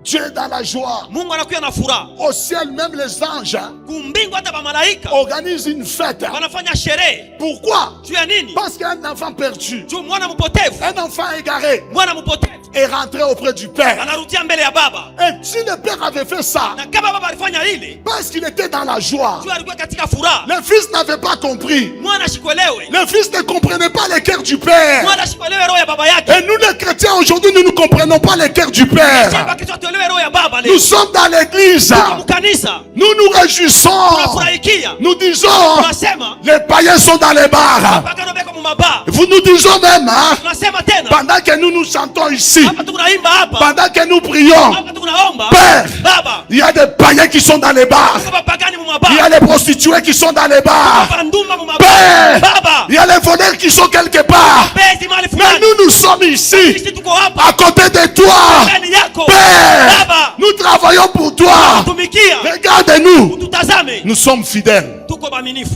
Speaker 1: Dieu est dans la joie.
Speaker 2: Mungu anakuwa na furaha.
Speaker 1: Au ciel, même les anges
Speaker 2: Kumbingu hata bamalaika
Speaker 1: organisent une fête.
Speaker 2: wanafanya sherehe.
Speaker 1: Pourquoi?
Speaker 2: Juu ya nini?
Speaker 1: Parce qu'un enfant perdu,
Speaker 2: Juu mwana mpotevu,
Speaker 1: un enfant égaré
Speaker 2: mwana mpotevu
Speaker 1: est rentré auprès du Père.
Speaker 2: anarudia mbele ya baba.
Speaker 1: Et si le Père avait fait ça,
Speaker 2: Na kama baba alifanya ile,
Speaker 1: parce qu'il était dans la joie,
Speaker 2: juu alikuwa katika furaha.
Speaker 1: le Fils n'avait pas compris.
Speaker 2: Mwana shikwelewe.
Speaker 1: Le Fils ne comprenait pas les cœurs du Père.
Speaker 2: Mwana shikwelewe roho ya baba yake.
Speaker 1: Et nous les chrétiens aujourd'hui, nous ne comprenons pas les cœurs du Père.
Speaker 2: Shamba kichwa tuelewe roho ya baba leo.
Speaker 1: Nous sommes dans l'église.
Speaker 2: Tuko mkanisa,
Speaker 1: Nous nous réjouissons.
Speaker 2: tunafurahikia.
Speaker 1: Nous disons,
Speaker 2: Tunasema
Speaker 1: les païens sont dans les bars.
Speaker 2: pagano beko mumaba.
Speaker 1: Vous nous disons même, hein,
Speaker 2: Tunasema tena
Speaker 1: pendant que nous nous chantons ici,
Speaker 2: hapa tunaimba hapa,
Speaker 1: pendant que nous prions,
Speaker 2: hapa tunaomba.
Speaker 1: Père,
Speaker 2: Baba,
Speaker 1: il y a des païens qui sont dans les bars.
Speaker 2: kwa pagani
Speaker 1: Il y
Speaker 2: mumaba.
Speaker 1: a des prostituées qui sont dans les bars.
Speaker 2: Kwa ndumba mumaba.
Speaker 1: Père,
Speaker 2: Baba,
Speaker 1: Il y a les voleurs qui sont quelque part.
Speaker 3: Bezi mahali
Speaker 1: Mais
Speaker 3: fulani.
Speaker 1: nous sommes ici,
Speaker 3: Sisi tuko hapa
Speaker 1: à côté de toi.
Speaker 3: ndani yako.
Speaker 1: Père,
Speaker 3: Baba,
Speaker 1: nous travaillons pour toi.
Speaker 3: tumikia.
Speaker 1: Regarde-nous.
Speaker 3: Tutazame.
Speaker 1: Nous sommes fidèles.
Speaker 3: Tuko waaminifu.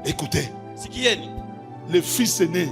Speaker 1: Écoutez,
Speaker 3: Sikieni.
Speaker 1: le fils aîné,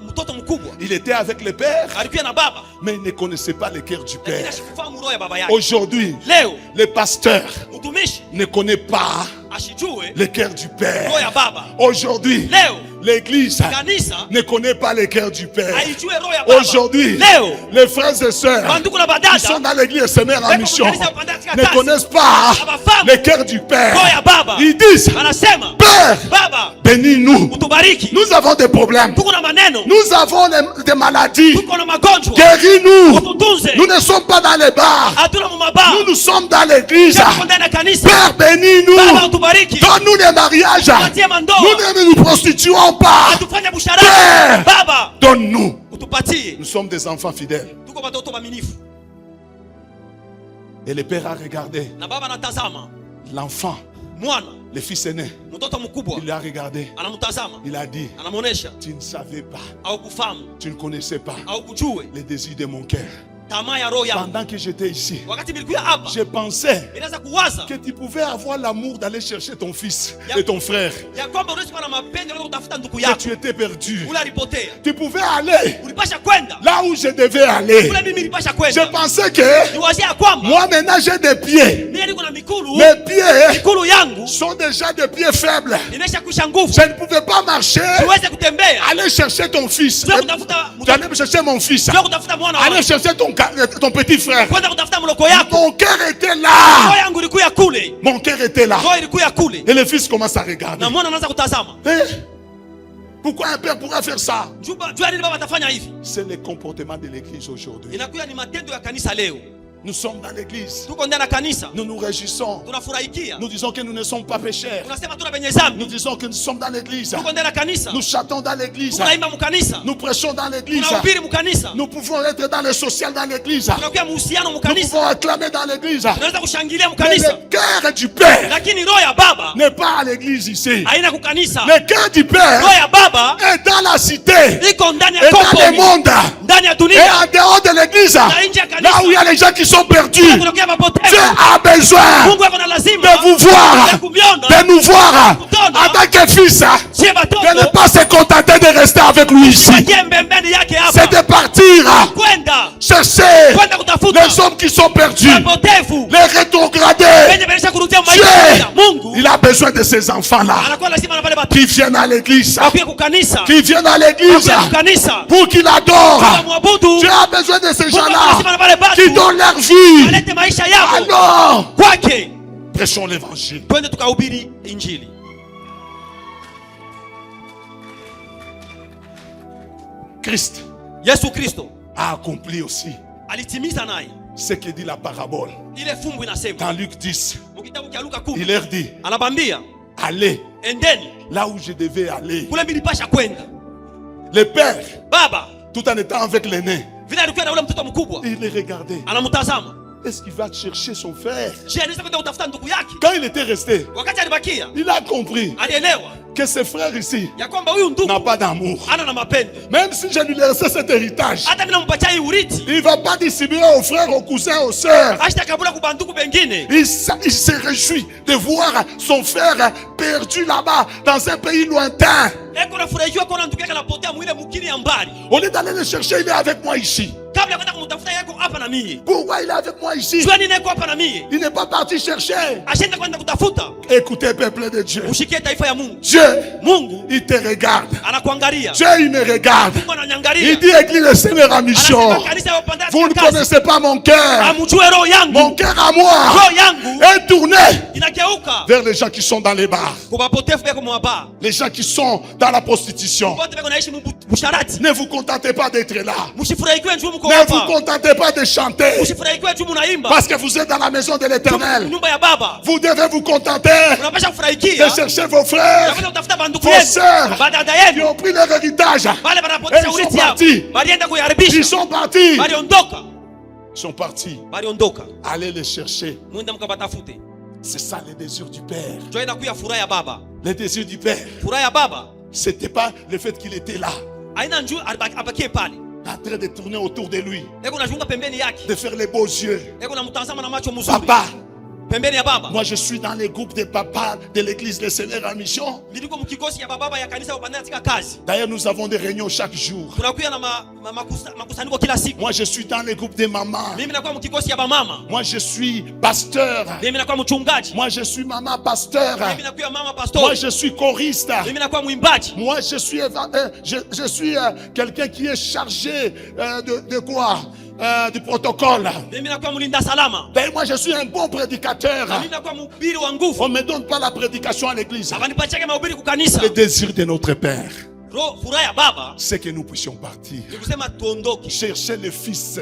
Speaker 3: Mtoto mkubwa
Speaker 1: il était avec le père,
Speaker 3: alikuwa na baba,
Speaker 1: mais il ne connaissait pas le cœur du
Speaker 3: lakini
Speaker 1: père.
Speaker 3: asikufahamu roho ya baba yake.
Speaker 1: Aujourd'hui,
Speaker 3: Leo
Speaker 1: le pasteur
Speaker 3: mtumishi
Speaker 1: ne connaît pas
Speaker 3: ashijue
Speaker 1: le cœur du père.
Speaker 3: roho ya baba.
Speaker 1: Aujourd'hui,
Speaker 3: Leo
Speaker 1: l'église
Speaker 3: kanisa
Speaker 1: ne connaît pas le cœur du père.
Speaker 3: haijue roho ya baba.
Speaker 1: Aujourd'hui,
Speaker 3: Leo
Speaker 1: les frères et sœurs
Speaker 3: banduku na
Speaker 1: qui sont
Speaker 3: badada
Speaker 1: dans l'église Seigneur en
Speaker 3: weko
Speaker 1: mission
Speaker 3: mkanisa upande katika
Speaker 1: ne
Speaker 3: kazi
Speaker 1: connaissent pas
Speaker 3: hawafahamu
Speaker 1: le cœur du père.
Speaker 3: roho ya baba.
Speaker 1: Ils disent,
Speaker 3: Anasema
Speaker 1: Père,
Speaker 3: baba
Speaker 1: bénis-nous.
Speaker 3: utubariki.
Speaker 1: Nous avons des problèmes.
Speaker 3: Tuko na maneno,
Speaker 1: Nous avons des maladies.
Speaker 3: tuko na magonjwa,
Speaker 1: Guéris-nous.
Speaker 3: ututunze.
Speaker 1: Nous ne sommes pas dans les bars.
Speaker 3: Hatuna mumabaa,
Speaker 1: Nous sommes dans l'église.
Speaker 3: tuko ndani ya kanisa.
Speaker 1: Père,
Speaker 3: Baba
Speaker 1: bénis-nous.
Speaker 3: utubariki.
Speaker 1: Donne-nous des mariages.
Speaker 3: Tupatie mandoa.
Speaker 1: Nous ne nous prostituons pas.
Speaker 3: Atufanye
Speaker 1: Père,
Speaker 3: busharati. Baba
Speaker 1: donne-nous.
Speaker 3: utupatie.
Speaker 1: Nous sommes des enfants fidèles.
Speaker 3: Tuko watoto waaminifu.
Speaker 1: Et le père a regardé
Speaker 3: Na baba anatazama
Speaker 1: l'enfant,
Speaker 3: mwana,
Speaker 1: le fils aîné.
Speaker 3: mtoto mkubwa
Speaker 1: Il l'a regardé.
Speaker 3: anamtazama,
Speaker 1: Il a dit,
Speaker 3: anamuonesha
Speaker 1: tu ne savais pas,
Speaker 3: au kufahamu
Speaker 1: tu ne connaissais pas
Speaker 3: au kujue
Speaker 1: les désirs de mon cœur.
Speaker 3: tamaa ya roho yangu.
Speaker 1: Pendant que j'étais ici,
Speaker 3: Wakati nilikuwa hapa
Speaker 1: je pensais
Speaker 3: inaweza kuwaza
Speaker 1: que tu pouvais avoir l'amour d'aller chercher ton fils et ton frère.
Speaker 3: ya kwamba unaweza kuwa na mapendo ya kutafuta ndugu
Speaker 1: Que
Speaker 3: yako
Speaker 1: tu étais perdu.
Speaker 3: ule alipotea.
Speaker 1: Tu pouvais aller
Speaker 3: Ulipasha kwenda
Speaker 1: là où je devais aller.
Speaker 3: kule, mimi nilipasha
Speaker 1: Je
Speaker 3: kwenda.
Speaker 1: pensais que
Speaker 3: Niwazia kwamba
Speaker 1: moi maintenant j'ai des pieds.
Speaker 3: mimi niko na mikulu,
Speaker 1: Mes pieds
Speaker 3: mikulu yangu
Speaker 1: sont déjà des pieds faibles.
Speaker 3: inaisha kusha nguvu,
Speaker 1: Je ne pouvais pas marcher.
Speaker 3: siweze kutembea.
Speaker 1: Aller chercher ton fils.
Speaker 3: Sio kutafuta
Speaker 1: Tu allais me chercher mon fils.
Speaker 3: sio kutafuta mwana
Speaker 1: Aller
Speaker 3: wangu,
Speaker 1: chercher ton petit frère.
Speaker 3: kwenda kutafuta mloko yako.
Speaker 1: Mon cœur était
Speaker 3: Roho
Speaker 1: là.
Speaker 3: yangu ilikuwa kule,
Speaker 1: Mon cœur était là.
Speaker 3: roho ilikuwa kule,
Speaker 1: Et le fils commence à regarder.
Speaker 3: na mwana anaanza kutazama.
Speaker 1: Eh? Pourquoi un père pourrait faire ça?
Speaker 3: Jua nini baba atafanya hivi?
Speaker 1: C'est le comportement de l'église aujourd'hui.
Speaker 3: Inakuwa ni matendo ya kanisa leo.
Speaker 1: Nous sommes dans l'église.
Speaker 3: Tuko ndani ya kanisa,
Speaker 1: Nous nous réjouissons.
Speaker 3: tunafurahikia,
Speaker 1: Nous disons que nous ne sommes pas pécheurs.
Speaker 3: tunasema tuna penye
Speaker 1: Nous
Speaker 3: zambi.
Speaker 1: disons que nous sommes dans l'église.
Speaker 3: Tuko ndani ya kanisa,
Speaker 1: Nous chantons dans l'église.
Speaker 3: tunaimba mkanisa,
Speaker 1: Nous prêchons dans l'église.
Speaker 3: tunahubiri mkanisa,
Speaker 1: Nous pouvons être dans le social dans l'église.
Speaker 3: tunakuwa muhusiano
Speaker 1: Nous
Speaker 3: mkanisa,
Speaker 1: pouvons acclamer dans l'église.
Speaker 3: tunaweza kushangilia
Speaker 1: Mais
Speaker 3: mkanisa,
Speaker 1: le cœur du Père
Speaker 3: lakini roho ya baba
Speaker 1: n'est pas à l'église ici.
Speaker 3: haina kukanisa.
Speaker 1: Le cœur du Père
Speaker 3: Roho ya baba
Speaker 1: est dans la cité
Speaker 3: iko ndani
Speaker 1: et
Speaker 3: ya
Speaker 1: dans le
Speaker 3: komponi,
Speaker 1: monde.
Speaker 3: ndani ya
Speaker 1: Et
Speaker 3: dunia,
Speaker 1: en dehors de l'église,
Speaker 3: na nje ya
Speaker 1: là où il y
Speaker 3: kanisa.
Speaker 1: a les gens qui sont perdus,
Speaker 3: Kunatokea
Speaker 1: Dieu
Speaker 3: mapotevu.
Speaker 1: a besoin
Speaker 3: Mungu ako na lazima
Speaker 1: de vous voir,
Speaker 3: ya kumiona
Speaker 1: de nous voir en tant que fils,
Speaker 3: sie
Speaker 1: de ne
Speaker 3: batoto
Speaker 1: pas se contenter de rester avec lui ici.
Speaker 3: wakie mbembeni yake
Speaker 1: C'est
Speaker 3: hapa,
Speaker 1: de partir
Speaker 3: kwenda
Speaker 1: chercher
Speaker 3: kwenda kutafuta
Speaker 1: les hommes qui sont perdus,
Speaker 3: mapotevu
Speaker 1: les rétrogradés.
Speaker 3: wenye benesha kurudia maisha ya
Speaker 1: Dieu,
Speaker 3: Mungu.
Speaker 1: il a besoin de ces enfants-là
Speaker 3: Anakuwa lazima na wale watu
Speaker 1: qui viennent à l'église,
Speaker 3: wakuye kukanisa,
Speaker 1: qui viennent à l'église
Speaker 3: wakuye kukanisa
Speaker 1: pour qu'il adore.
Speaker 3: wamwabudu.
Speaker 1: Dieu a besoin de ces
Speaker 3: Mungu lazima
Speaker 1: gens-là
Speaker 3: na wale
Speaker 1: qui
Speaker 3: watu
Speaker 1: donnent leur vie.
Speaker 3: walete maisha yao
Speaker 1: Alors,
Speaker 3: kwake.
Speaker 1: prêchons l'évangile.
Speaker 3: Twende tukahubiri injili.
Speaker 1: Christ
Speaker 3: Yesu Kristo
Speaker 1: a accompli aussi
Speaker 3: alitimiza naye
Speaker 1: ce que dit la parabole.
Speaker 3: ile fumbu. Inasema
Speaker 1: Dans Luc 10,
Speaker 3: mkitabu cha Luka
Speaker 1: il
Speaker 3: 10
Speaker 1: leur dit,
Speaker 3: anabambia
Speaker 1: allez
Speaker 3: endeni
Speaker 1: là où je devais aller.
Speaker 3: kule milipasha kwenda.
Speaker 1: Le père,
Speaker 3: Baba
Speaker 1: tout en étant avec l'aîné,
Speaker 3: vile alikuwa na ule mtoto mkubwa,
Speaker 1: il les regardait.
Speaker 3: anamtazama.
Speaker 1: Est-ce qu'il va chercher son frère?
Speaker 3: Je, anaweza kwenda kutafuta ndugu yake.
Speaker 1: Quand il était resté,
Speaker 3: Wakati alibakia
Speaker 1: il a compris
Speaker 3: alielewa
Speaker 1: que ses frères ici
Speaker 3: ya kwamba huyu ndugu
Speaker 1: n'ont pas d'amour.
Speaker 3: ana na mapendo.
Speaker 1: Même si je lui laissais cet héritage,
Speaker 3: Hata mimi nampatia hii urithi,
Speaker 1: il ne va pas distribuer aux frères, aux cousins, aux sœurs.
Speaker 3: hata kabula kwa ndugu bengine.
Speaker 1: Il se réjouit de voir son frère perdu là-bas dans un pays lointain.
Speaker 3: Eko nafurahiwa kuona ndugu yake anapotea mwile mukini ya mbali.
Speaker 1: Au lieu d'aller le chercher, il est avec moi ici.
Speaker 3: Kabla ya kwenda kumtafuta yako hapa na mie.
Speaker 1: Pourquoi il est avec moi ici?
Speaker 3: Jua nini yako hapa na mie?
Speaker 1: Il n'est pas parti chercher.
Speaker 3: Ashenda kwenda kutafuta.
Speaker 1: Écoutez, peuple de Dieu.
Speaker 3: Ushikie taifa ya Mungu.
Speaker 1: Dieu,
Speaker 3: Mungu
Speaker 1: il te regarde.
Speaker 3: anakuangalia.
Speaker 1: Dieu, il me regarde.
Speaker 3: Mungu ananiangalia.
Speaker 1: Il dit, Église le Seigneur en mission.
Speaker 3: Anasema kanisa ya upanda
Speaker 1: Vous ne
Speaker 3: kazi.
Speaker 1: connaissez pas mon cœur.
Speaker 3: Amjue roho yangu.
Speaker 1: Mon cœur à moi
Speaker 3: Roho yangu
Speaker 1: est tourné
Speaker 3: inageuka
Speaker 1: vers les gens qui sont dans les bars.
Speaker 3: kwa mapotevu beko mwaba.
Speaker 1: Les gens qui sont dans la prostitution.
Speaker 3: Wote beko naishi musharati.
Speaker 1: Ne vous contentez pas d'être là.
Speaker 3: Msifurahikiwe njoo mko
Speaker 1: Ne vous
Speaker 3: hapa.
Speaker 1: contentez pas de chanter.
Speaker 3: Msifurahikiwe njoo mnaimba.
Speaker 1: Parce que vous êtes dans la maison de l'Éternel.
Speaker 3: Nyumba ya baba.
Speaker 1: Vous devez vous contenter
Speaker 3: Unapasha
Speaker 1: de
Speaker 3: kufurahikia.
Speaker 1: chercher vos frères
Speaker 3: Unapasha kutafuta bandugu
Speaker 1: vos
Speaker 3: yenu.
Speaker 1: sœurs
Speaker 3: Badada
Speaker 1: qui
Speaker 3: yenu.
Speaker 1: ont pris leur héritage.
Speaker 3: Wale
Speaker 1: Et
Speaker 3: wanapoteza
Speaker 1: ils sont
Speaker 3: urithi yao.
Speaker 1: partis.
Speaker 3: Walienda
Speaker 1: Ils
Speaker 3: kuiharibisha.
Speaker 1: sont partis.
Speaker 3: Waliondoka.
Speaker 1: Ils sont partis.
Speaker 3: Waliondoka.
Speaker 1: Allez les chercher.
Speaker 3: Mwenda mkabatafute.
Speaker 1: C'est ça le désir du Père.
Speaker 3: Njoo inakuya furaha ya baba.
Speaker 1: Le désir du Père,
Speaker 3: furaha ya baba
Speaker 1: c'était pas le fait qu'il était là,
Speaker 3: haina njoo abakie pale,
Speaker 1: en train de tourner autour de lui,
Speaker 3: eko nazunguka pembeni yake,
Speaker 1: de faire les beaux yeux.
Speaker 3: eko namtazama na macho mzuri
Speaker 1: Papa,
Speaker 3: pembeni ya baba.
Speaker 1: moi je suis dans les groupes de papas de l'église de Seigneur en mission.
Speaker 3: Niliko mkikosi ya baba ya kanisa upande katika kazi.
Speaker 1: D'ailleurs, nous avons des réunions chaque jour.
Speaker 3: Tunakuwa na makusanyiko kila siku.
Speaker 1: Moi je suis dans les groupes des mamans.
Speaker 3: Mimi nakuwa mkikosi ya bamama.
Speaker 1: Moi je suis pasteur.
Speaker 3: Mimi nakuwa mchungaji.
Speaker 1: Moi je suis maman pasteur.
Speaker 3: Mimi nakuwa mama pastor.
Speaker 1: Moi je suis choriste.
Speaker 3: Mimi nakuwa mwimbaji.
Speaker 1: Moi je suis quelqu'un qui est chargé de quoi? Du protocole.
Speaker 3: Mimi nakuwa mlinda salama.
Speaker 1: Ben, moi je suis un bon prédicateur.
Speaker 3: Mimi nakuwa mhubiri wa nguvu.
Speaker 1: On ne me donne pas la prédication à l'église.
Speaker 3: Abanipatia mahubiri kukanisa.
Speaker 1: Le désir de notre Père,
Speaker 3: Furaha ya baba
Speaker 1: c'est que nous puissions partir.
Speaker 3: ni kusema tuondoke.
Speaker 1: Chercher le fils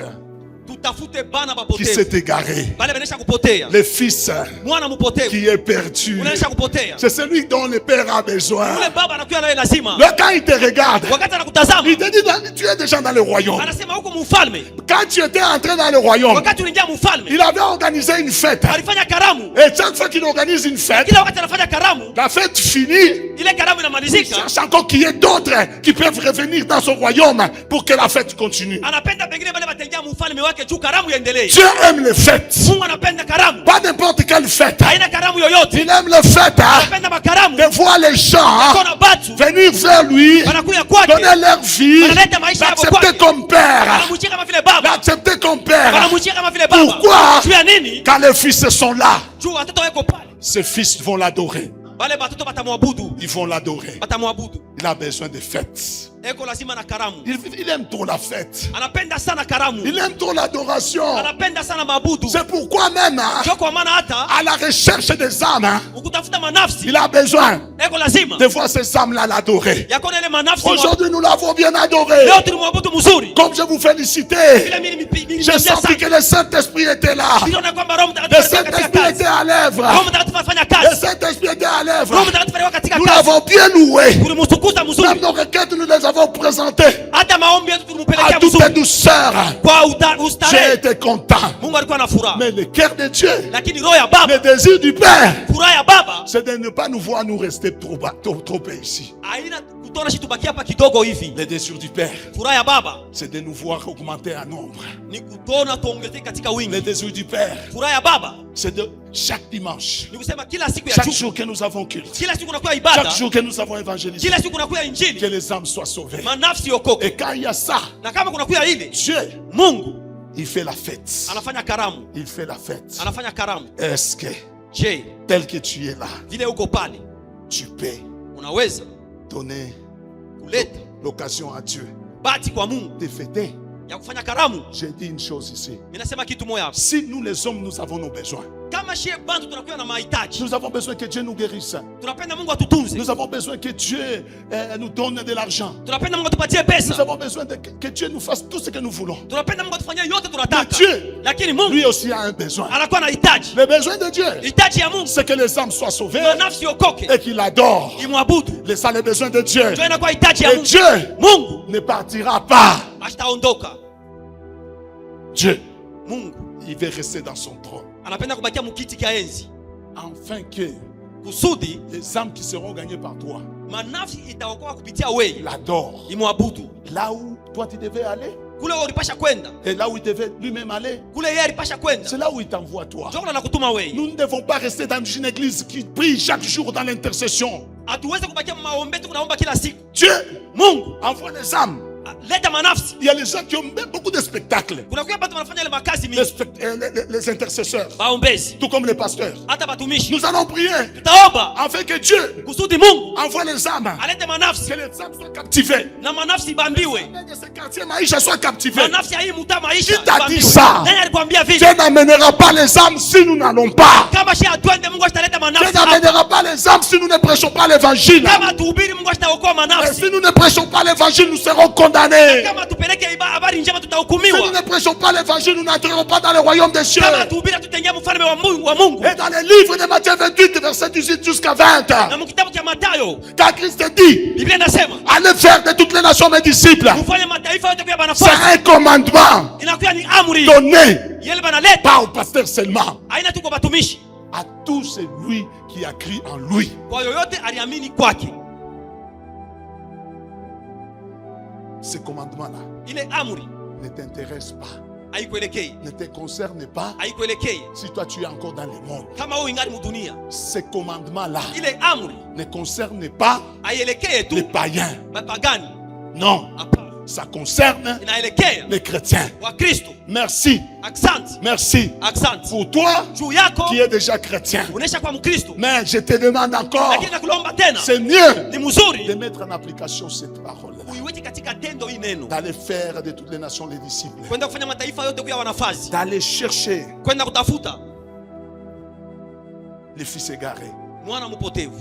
Speaker 3: Tutafute bana
Speaker 1: qui
Speaker 3: bapotea.
Speaker 1: s'est égaré.
Speaker 3: Bale benesha kupotea.
Speaker 1: Le fils
Speaker 3: Mwana mpotea.
Speaker 1: qui est perdu.
Speaker 3: Unaisha kupotea.
Speaker 1: C'est celui dont le Père a besoin.
Speaker 3: Ule baba anakuwa naye lazima.
Speaker 1: Mais quand il te regarde,
Speaker 3: Wakati anakutazama,
Speaker 1: il te dit, tu es déjà dans le royaume.
Speaker 3: anasema huko mfalme.
Speaker 1: Quand tu étais entré dans le royaume,
Speaker 3: Wakati uliingia mfalme,
Speaker 1: il avait organisé une fête.
Speaker 3: alifanya karamu.
Speaker 1: Et chaque fois qu'il organise une fête,
Speaker 3: Kila wakati anafanya karamu,
Speaker 1: la fête finie,
Speaker 3: ile karamu
Speaker 1: il
Speaker 3: inamalizika,
Speaker 1: cherche encore qu'il y ait d'autres qui peuvent revenir dans son royaume pour que la fête continue.
Speaker 3: anapenda pengine bale batengia mfalme wake juu karamu iendelee.
Speaker 1: Dieu aime les fêtes.
Speaker 3: Mungu anapenda karamu.
Speaker 1: Pas n'importe quelle fête.
Speaker 3: Haina karamu yoyote.
Speaker 1: Il aime les fêtes.
Speaker 3: Anapenda makaramu.
Speaker 1: De voir les gens
Speaker 3: Kuna batu
Speaker 1: venir vers lui,
Speaker 3: wanakuja kwake,
Speaker 1: donner leur vie,
Speaker 3: wanaleta maisha yao
Speaker 1: l'accepter
Speaker 3: kwake.
Speaker 1: comme père.
Speaker 3: Wanamjia kama vile baba.
Speaker 1: L'accepter comme père.
Speaker 3: Wanamjia kama vile baba.
Speaker 1: Pourquoi?
Speaker 3: Juu ya nini?
Speaker 1: Quand les fils sont là,
Speaker 3: Juu watoto wako pale.
Speaker 1: ces fils vont l'adorer.
Speaker 3: Wale batoto batamwabudu.
Speaker 1: Ils vont l'adorer.
Speaker 3: Batamwabudu.
Speaker 1: Il a besoin de fêtes.
Speaker 3: Eko lazima na karamu.
Speaker 1: Il aime trop la fête.
Speaker 3: Anapenda sana karamu.
Speaker 1: Il aime trop l'adoration.
Speaker 3: Anapenda sana mabudu.
Speaker 1: C'est pourquoi même,
Speaker 3: Ndio kwa maana hata
Speaker 1: à la recherche des âmes,
Speaker 3: ukutafuta manafsi,
Speaker 1: il a besoin
Speaker 3: eko lazima
Speaker 1: de voir ces âmes-là l'adorer.
Speaker 3: yako ile manafsi.
Speaker 1: Aujourd'hui, nous l'avons bien adoré.
Speaker 3: Leo tulimwabudu mzuri.
Speaker 1: Comme je vous félicite,
Speaker 3: Bila mimi
Speaker 1: j'ai senti que le Saint-Esprit était là.
Speaker 3: niliona kwamba Roho
Speaker 1: Le
Speaker 3: Mtakatifu katika
Speaker 1: Saint-Esprit
Speaker 3: kazi.
Speaker 1: était à l'œuvre.
Speaker 3: Roho Mtakatifu afanya
Speaker 1: Le
Speaker 3: kazi.
Speaker 1: Saint-Esprit était à
Speaker 3: Roho
Speaker 1: l'œuvre.
Speaker 3: Mtakatifu alikuwa katika
Speaker 1: Nous
Speaker 3: kazi.
Speaker 1: l'avons bien loué.
Speaker 3: Tulimtukuza mzuri.
Speaker 1: Même nos requêtes, nous les avons présentées
Speaker 3: Hata maombi yetu
Speaker 1: à
Speaker 3: tulimpelekea
Speaker 1: toute
Speaker 3: mzuri.
Speaker 1: douceur.
Speaker 3: Kwa
Speaker 1: J'ai
Speaker 3: ustarehe.
Speaker 1: été content.
Speaker 3: Mungu alikuwa na furaha.
Speaker 1: Mais le cœur de Dieu,
Speaker 3: Lakini roho ya baba,
Speaker 1: le désir du Père,
Speaker 3: furaha ya baba
Speaker 1: c'est de ne pas nous voir nous rester trop ici.
Speaker 3: haina kutona shi tubakia hapa kidogo hivi.
Speaker 1: Le désir du Père,
Speaker 3: Furaha ya baba
Speaker 1: c'est de nous voir augmenter en nombre.
Speaker 3: ni kutona tuongezeke katika
Speaker 1: Le
Speaker 3: wingi.
Speaker 1: désir du Père,
Speaker 3: Furaha ya baba
Speaker 1: c'est de chaque dimanche,
Speaker 3: ni kusema kila siku ya
Speaker 1: chaque
Speaker 3: juma,
Speaker 1: jour que nous avons culte,
Speaker 3: kila siku kunakuwa ibada,
Speaker 1: chaque jour que nous avons évangélisé,
Speaker 3: kila siku kunakuwa
Speaker 1: que
Speaker 3: injili,
Speaker 1: les âmes soient sauvées.
Speaker 3: manafsi yokoke.
Speaker 1: Et quand il y a ça,
Speaker 3: Na kama kunakuwa ile,
Speaker 1: Dieu,
Speaker 3: Mungu
Speaker 1: il fait la fête.
Speaker 3: anafanya karamu,
Speaker 1: Il fait la fête.
Speaker 3: anafanya karamu.
Speaker 1: Est-ce que,
Speaker 3: Je,
Speaker 1: tel que tu es là,
Speaker 3: vile uko pale,
Speaker 1: tu peux
Speaker 3: unaweza
Speaker 1: donner
Speaker 3: kuleta
Speaker 1: l'occasion à Dieu
Speaker 3: bati kwa Mungu
Speaker 1: de fêter?
Speaker 3: ya kufanya karamu.
Speaker 1: J'ai dit une chose ici.
Speaker 3: Ninasema kitu moja hapa.
Speaker 1: Si nous les hommes, nous avons nos besoins.
Speaker 3: Kama shie bantu tunakuwa na mahitaji,
Speaker 1: Nous avons besoin que Dieu nous guérisse.
Speaker 3: tunapenda Mungu atutunze,
Speaker 1: Nous avons besoin que Dieu nous donne de l'argent.
Speaker 3: tunapenda Mungu atupatie
Speaker 1: Nous
Speaker 3: pesa,
Speaker 1: avons besoin que Dieu nous fasse tout ce que nous voulons.
Speaker 3: tunapenda Mungu atufanyie yote
Speaker 1: Mais
Speaker 3: tunataka.
Speaker 1: Dieu,
Speaker 3: Lakini Mungu
Speaker 1: lui aussi a un besoin.
Speaker 3: anakuwa na hitaji.
Speaker 1: Le besoin de Dieu,
Speaker 3: Hitaji ya Mungu
Speaker 1: c'est que les âmes soient sauvées
Speaker 3: nafsi yokoke,
Speaker 1: et qu'il adore.
Speaker 3: imwabudu.
Speaker 1: C'est le besoin de Dieu.
Speaker 3: Ndio inakuwa hitaji ya
Speaker 1: Et
Speaker 3: Mungu.
Speaker 1: Dieu
Speaker 3: Mungu
Speaker 1: ne partira pas.
Speaker 3: hataondoka.
Speaker 1: Dieu,
Speaker 3: Mungu
Speaker 1: il veut rester dans son trône.
Speaker 3: anapenda kubakia mkiti kia enzi,
Speaker 1: Afin que
Speaker 3: kusudi
Speaker 1: les âmes qui seront gagnées par toi
Speaker 3: manafsi itaokoa kupitia wewe,
Speaker 1: l'adorent.
Speaker 3: imwabudu.
Speaker 1: Là où toi tu devais aller
Speaker 3: Kule wewe ulipasha kwenda,
Speaker 1: et là où il devait lui-même aller,
Speaker 3: kule yeye alipasha kwenda,
Speaker 1: c'est là où il t'envoie toi.
Speaker 3: ndio anakutuma wewe.
Speaker 1: Nous ne devons pas rester dans une église qui prie chaque jour dans l'intercession.
Speaker 3: Hatuwezi kubakia maombi tu tunaomba kila siku.
Speaker 1: Dieu
Speaker 3: Mungu
Speaker 1: envoie les âmes.
Speaker 3: leta manafsi.
Speaker 1: Il y a les gens qui ont même beaucoup de spectacles.
Speaker 3: Kuna kwa watu wanafanya ile makazi
Speaker 1: Les,
Speaker 3: mingi,
Speaker 1: les intercesseurs,
Speaker 3: baombezi,
Speaker 1: tout comme les pasteurs.
Speaker 3: hata batumishi.
Speaker 1: Nous allons prier
Speaker 3: Tutaomba
Speaker 1: afin que Dieu
Speaker 3: kusudi Mungu
Speaker 1: envoie les âmes.
Speaker 3: alete manafsi
Speaker 1: Que les âmes soient captivées.
Speaker 3: na manafsi bambiwe.
Speaker 1: Que ce quartier Maïcha soit captivé.
Speaker 3: Manafsi hii muta maisha.
Speaker 1: Qui t'a dit
Speaker 3: ibambiwe.
Speaker 1: ça?
Speaker 3: Nani alikwambia vile?
Speaker 1: Dieu n'amènera pas les âmes si nous n'allons pas.
Speaker 3: Kama shi atwende Mungu ataleta
Speaker 1: Dieu
Speaker 3: manafsi. hapa.
Speaker 1: n'amènera pas les âmes si nous ne prêchons pas l'évangile.
Speaker 3: Kama tuhubiri Mungu ataokoa
Speaker 1: Et
Speaker 3: manafsi.
Speaker 1: si nous ne prêchons pas l'évangile, nous serons condamnés.
Speaker 3: Kama tupeleke habari njema
Speaker 1: Si nous
Speaker 3: tutahukumiwa.
Speaker 1: ne prêchons pas l'évangile, nous n'entrerons pas dans le royaume des cieux.
Speaker 3: Kama tuhubiri tutaingia mfalme wa Mungu.
Speaker 1: Et dans les livres de Matthieu 28, verset 18 jusqu'à 20,
Speaker 3: Na mkitabu cha Mathayo,
Speaker 1: quand Christ dit,
Speaker 3: Biblia inasema,
Speaker 1: allez faire de toutes les nations mes disciples,
Speaker 3: mfanye mataifa yote kuwa
Speaker 1: c'est
Speaker 3: wanafunzi.
Speaker 1: un commandement
Speaker 3: Inakuwa ni amri.
Speaker 1: donné,
Speaker 3: Yele banaleta.
Speaker 1: pas au pasteur seulement,
Speaker 3: Haina tu kwa batumishi.
Speaker 1: à tout celui qui a cru en lui.
Speaker 3: kwa yoyote aliamini kwake.
Speaker 1: Ce commandement-là
Speaker 3: Ile amri
Speaker 1: ne t'intéresse pas,
Speaker 3: haikuelekei,
Speaker 1: ne te concerne pas
Speaker 3: haikuelekei
Speaker 1: si toi tu es encore dans le monde.
Speaker 3: kama wewe ingali mudunia.
Speaker 1: Ce commandement-là
Speaker 3: Ile amri
Speaker 1: ne concerne pas
Speaker 3: haielekei tu
Speaker 1: les païens.
Speaker 3: mapagani,
Speaker 1: Non,
Speaker 3: hapana,
Speaker 1: ça concerne
Speaker 3: inaelekea
Speaker 1: les chrétiens.
Speaker 3: wa Kristo.
Speaker 1: Merci,
Speaker 3: Asante,
Speaker 1: merci
Speaker 3: asante
Speaker 1: pour toi
Speaker 3: juu yako
Speaker 1: qui es déjà chrétien.
Speaker 3: unesha kwa Mkristo,
Speaker 1: Mais je te demande encore,
Speaker 3: lakini nakulomba tena,
Speaker 1: c'est mieux
Speaker 3: ni mzuri
Speaker 1: de mettre en application cette parole-là,
Speaker 3: uiweke katika tendo hii neno,
Speaker 1: d'aller faire de toutes les nations les disciples,
Speaker 3: kwenda kufanya mataifa yote kuwa wanafunzi,
Speaker 1: d'aller chercher
Speaker 3: kwenda kutafuta
Speaker 1: les fils égarés.
Speaker 3: mwana mpotevu.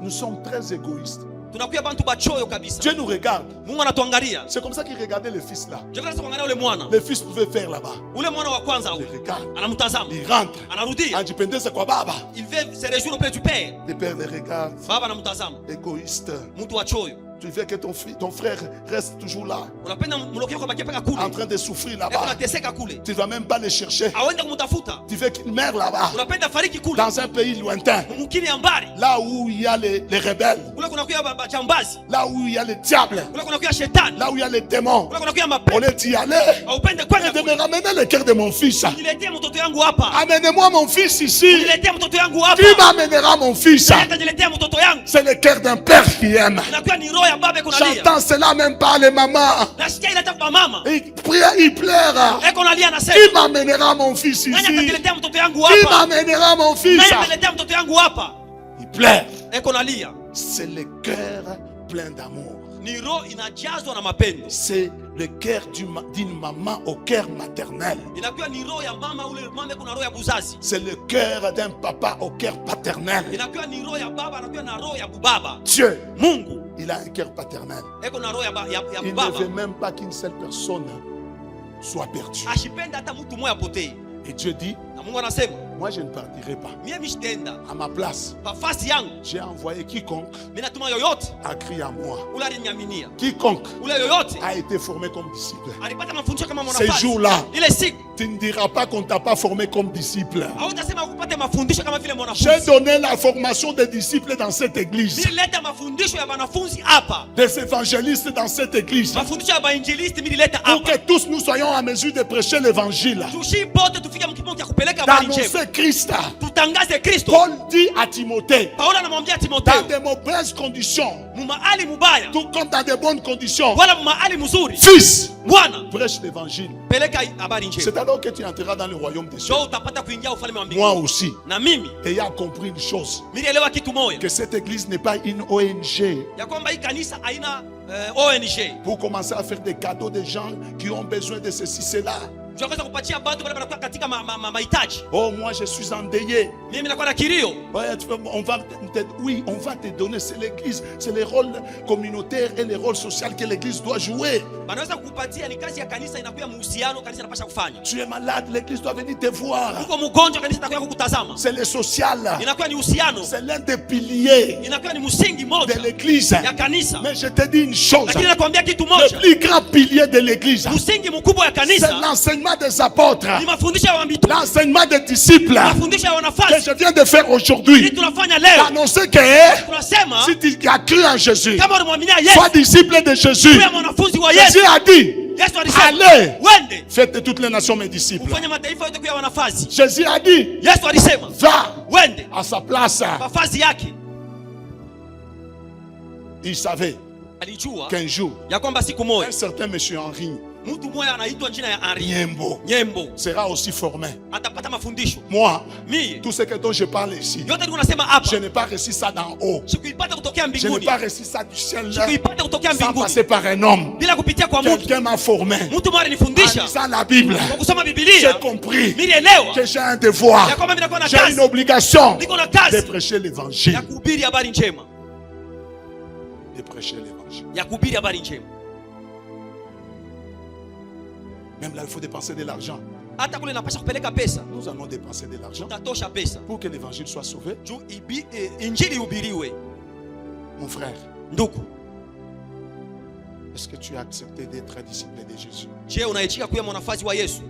Speaker 1: Nous sommes très égoïstes.
Speaker 3: Tunakuwa bantu bachoyo kabisa.
Speaker 1: Dieu nous regarde.
Speaker 3: Mungu anatuangalia.
Speaker 1: C'est comme ça qu'il regardait le fils là.
Speaker 3: Je vais kuangalia ule mwana.
Speaker 1: Le fils pouvait faire là-bas.
Speaker 3: Ule mwana wa kwanza
Speaker 1: Il regarde.
Speaker 3: anamtazama.
Speaker 1: Il rentre.
Speaker 3: Anarudia.
Speaker 1: Anjipendeze kwa baba.
Speaker 3: Il veut se réjouir auprès du père.
Speaker 1: Le père le regarde.
Speaker 3: Baba anamtazama.
Speaker 1: Égoïste.
Speaker 3: Mtu wa choyo.
Speaker 1: Tu veux que ton frère reste toujours là,
Speaker 3: Unapenda mlokeo kwa bakia paka kule.
Speaker 1: en train de souffrir
Speaker 3: Eko
Speaker 1: là-bas.
Speaker 3: anateseka kule.
Speaker 1: Tu ne vas même pas le chercher.
Speaker 3: Aende kumtafuta.
Speaker 1: Tu veux qu'il meure là-bas,
Speaker 3: Unapenda fariki kule.
Speaker 1: dans un pays lointain,
Speaker 3: Mkini ya mbali.
Speaker 1: là où il y a les rebelles,
Speaker 3: Kule kuna kuya bajambazi.
Speaker 1: là où il y a les diables,
Speaker 3: Kule kuna kuya shetani.
Speaker 1: là où il y a les démons.
Speaker 3: Kule kuna kuya
Speaker 1: On
Speaker 3: mapepo.
Speaker 1: est d'y aller
Speaker 3: Upende
Speaker 1: et
Speaker 3: kwenda
Speaker 1: de
Speaker 3: kule.
Speaker 1: me ramener le cœur de mon fils.
Speaker 3: Niletee mtoto yangu hapa.
Speaker 1: Amenez-moi mon fils ici.
Speaker 3: Niletee mtoto yangu hapa.
Speaker 1: Qui m'amènera mon fils?
Speaker 3: Niletee mtoto yangu.
Speaker 1: C'est le cœur d'un père qui aime.
Speaker 3: Inakuwa ni roho ya baba kunalia.
Speaker 1: J'entends cela même pas les mamans.
Speaker 3: Nasikia ile kwa mama.
Speaker 1: Il prie, il pleure.
Speaker 3: Eko nalia anasema.
Speaker 1: Qui m'amènera mon fils
Speaker 3: Nani
Speaker 1: ici?
Speaker 3: ataniletea mtoto yangu
Speaker 1: Qui
Speaker 3: hapa?
Speaker 1: m'amènera mon fils?
Speaker 3: Nani ataniletea mtoto yangu hapa?
Speaker 1: Il pleure.
Speaker 3: Eko nalia.
Speaker 1: C'est le cœur plein d'amour.
Speaker 3: Ni roho inajazwa na mapendo.
Speaker 1: C'est le cœur d'une maman au cœur maternel.
Speaker 3: Inakuwa ni roho ya mama, ule mama kuna roho ya buzazi.
Speaker 1: C'est le cœur d'un papa au cœur paternel.
Speaker 3: Inakuwa ni roho ya baba, anakuwa na roho ya bubaba.
Speaker 1: Dieu,
Speaker 3: Mungu
Speaker 1: il a un cœur paternel.
Speaker 3: eko na roho ya
Speaker 1: Il ne
Speaker 3: bubaba.
Speaker 1: veut même pas qu'une seule personne soit perdue.
Speaker 3: Ashipenda hata mtu mmoja apotee.
Speaker 1: Et Dieu dit,
Speaker 3: Na Mungu anasema,
Speaker 1: moi je ne partirai pas.
Speaker 3: mimi mishitenda
Speaker 1: À ma place,
Speaker 3: nafasi yangu,
Speaker 1: j'ai envoyé quiconque
Speaker 3: mimi natuma yoyote
Speaker 1: a crié à moi.
Speaker 3: ule aliniaminia.
Speaker 1: Quiconque
Speaker 3: Ule yoyote
Speaker 1: a été formé comme disciple.
Speaker 3: alipata mafundisho kama
Speaker 1: Ces
Speaker 3: mwanafunzi.
Speaker 1: jours-là,
Speaker 3: Ile siku
Speaker 1: tu ne diras pas qu'on ne t'a pas formé comme disciple.
Speaker 3: hautasema ukupate mafundisho kama vile
Speaker 1: J'ai
Speaker 3: mwanafunzi.
Speaker 1: donné la formation des disciples dans cette église,
Speaker 3: Nilileta mafundisho ya wanafunzi hapa.
Speaker 1: des évangélistes dans cette église,
Speaker 3: Mafundisho ya bainjilisti nilileta
Speaker 1: pour que
Speaker 3: hapa.
Speaker 1: tous nous soyons en mesure de prêcher l'évangile,
Speaker 3: Tushi pote tufike mkipimo cha kupeleka habari njema.
Speaker 1: d'annoncer Christ.
Speaker 3: Tutangaze Kristo.
Speaker 1: Paul dit à Timothée,
Speaker 3: Paulo anamwambia
Speaker 1: dans
Speaker 3: Timotheo,
Speaker 1: de mauvaises conditions,
Speaker 3: mumahali mubaya
Speaker 1: tout comme dans de bonnes conditions,
Speaker 3: wala mumahali mzuri,
Speaker 1: fils,
Speaker 3: Bwana
Speaker 1: prêche l'évangile.
Speaker 3: peleka habari njema.
Speaker 1: C'est alors que tu entreras dans le royaume des cieux.
Speaker 3: Ndio utapata kuingia ufalme wa
Speaker 1: Moi
Speaker 3: mbinguni.
Speaker 1: aussi,
Speaker 3: Na mimi
Speaker 1: ayant compris une chose,
Speaker 3: nilielewa kitu moja,
Speaker 1: que cette église n'est pas une ONG
Speaker 3: ya kwamba hii kanisa haina ONG.
Speaker 1: pour commencer à faire des cadeaux des gens qui ont besoin de ceci, cela.
Speaker 3: Tunaweza kupatia watu wale wanakuwa katika mahitaji.
Speaker 1: Oh, moi je suis endeuillé.
Speaker 3: Mimi nakuwa na kilio.
Speaker 1: Ouais, oui, on va te donner, c'est l'église, c'est les rôles communautaires et les rôles sociaux que l'église doit jouer.
Speaker 3: Wanaweza kukupatia, ni kazi ya kanisa, inakuwa muhusiano kanisa inapaswa kufanya.
Speaker 1: Tu es malade, l'église doit venir te voir.
Speaker 3: Uko mgonjwa, kanisa itakuwa kukutazama.
Speaker 1: C'est le social,
Speaker 3: Inakuwa ni uhusiano.
Speaker 1: c'est l'un des piliers
Speaker 3: Inakuwa ni msingi moja
Speaker 1: de l'église.
Speaker 3: ya kanisa.
Speaker 1: Mais je te dis une chose,
Speaker 3: Lakini nakwambia kitu
Speaker 1: le
Speaker 3: moja.
Speaker 1: plus grand pilier de l'église,
Speaker 3: Msingi mkubwa ya
Speaker 1: c'est
Speaker 3: kanisa
Speaker 1: l'enseignement des apôtres,
Speaker 3: ni mafundisho ya mitume.
Speaker 1: l'enseignement des disciples
Speaker 3: Mafundisho ya
Speaker 1: que
Speaker 3: wanafunzi.
Speaker 1: je viens de faire
Speaker 3: Ili
Speaker 1: aujourd'hui.
Speaker 3: tunafanya leo.
Speaker 1: Annoncer que
Speaker 3: Tunasema
Speaker 1: si tu as cru en Jésus,
Speaker 3: kama unamwaminia Yesu,
Speaker 1: sois disciple de Jésus.
Speaker 3: uwe mwanafunzi wa Yesu.
Speaker 1: Jésus a dit,
Speaker 3: Yesu alisema,
Speaker 1: allez,
Speaker 3: wende
Speaker 1: faites de toutes les nations mes disciples.
Speaker 3: ufanye mataifa yote kuwa wanafunzi.
Speaker 1: Jésus a dit,
Speaker 3: Yesu alisema,
Speaker 1: va
Speaker 3: wende
Speaker 1: à sa place.
Speaker 3: mavazi yake.
Speaker 1: Il savait
Speaker 3: Alijua
Speaker 1: qu'un jour,
Speaker 3: ya kwamba siku
Speaker 1: un
Speaker 3: moja
Speaker 1: certain monsieur Henri
Speaker 3: mtu mmoja anaitwa jina ya Henri
Speaker 1: Niembo
Speaker 3: Nyembo
Speaker 1: sera aussi formé.
Speaker 3: atapata mafundisho.
Speaker 1: Moi,
Speaker 3: Mimi
Speaker 1: tout ce dont je parle ici,
Speaker 3: yote tunasema hapa
Speaker 1: je n'ai pas reçu ça d'en haut.
Speaker 3: sikuipata kutokea
Speaker 1: Je n'ai
Speaker 3: mbinguni,
Speaker 1: pas reçu ça du ciel
Speaker 3: sikuipata kutokea
Speaker 1: sans
Speaker 3: mbinguni
Speaker 1: passer par un homme.
Speaker 3: bila kupitia kwa mtu.
Speaker 1: Quelqu'un m'a formé.
Speaker 3: Mtu mmoja
Speaker 1: En
Speaker 3: alinifundisha
Speaker 1: lisant la Bible,
Speaker 3: kwa kusoma
Speaker 1: j'ai
Speaker 3: Biblia,
Speaker 1: compris
Speaker 3: nilielewa
Speaker 1: que j'ai un devoir,
Speaker 3: ya kwamba mimi nakuwa na
Speaker 1: j'ai une
Speaker 3: kazi,
Speaker 1: obligation
Speaker 3: niko na
Speaker 1: de
Speaker 3: kazi
Speaker 1: prêcher l'évangile.
Speaker 3: ya kuhubiri habari njema,
Speaker 1: De prêcher l'évangile.
Speaker 3: ya kuhubiri habari njema.
Speaker 1: Même là, il faut dépenser de l'argent.
Speaker 3: Hata kule napasha kupeleka pesa,
Speaker 1: Nous allons dépenser de l'argent
Speaker 3: tatosha pesa
Speaker 1: pour que l'évangile soit sauvé.
Speaker 3: juu injili ihubiriwe.
Speaker 1: Mon frère,
Speaker 3: Ndugu,
Speaker 1: est-ce que tu as accepté d'être un disciple de Jésus?
Speaker 3: je unaichika kuwa mwanafunzi wa Yesu?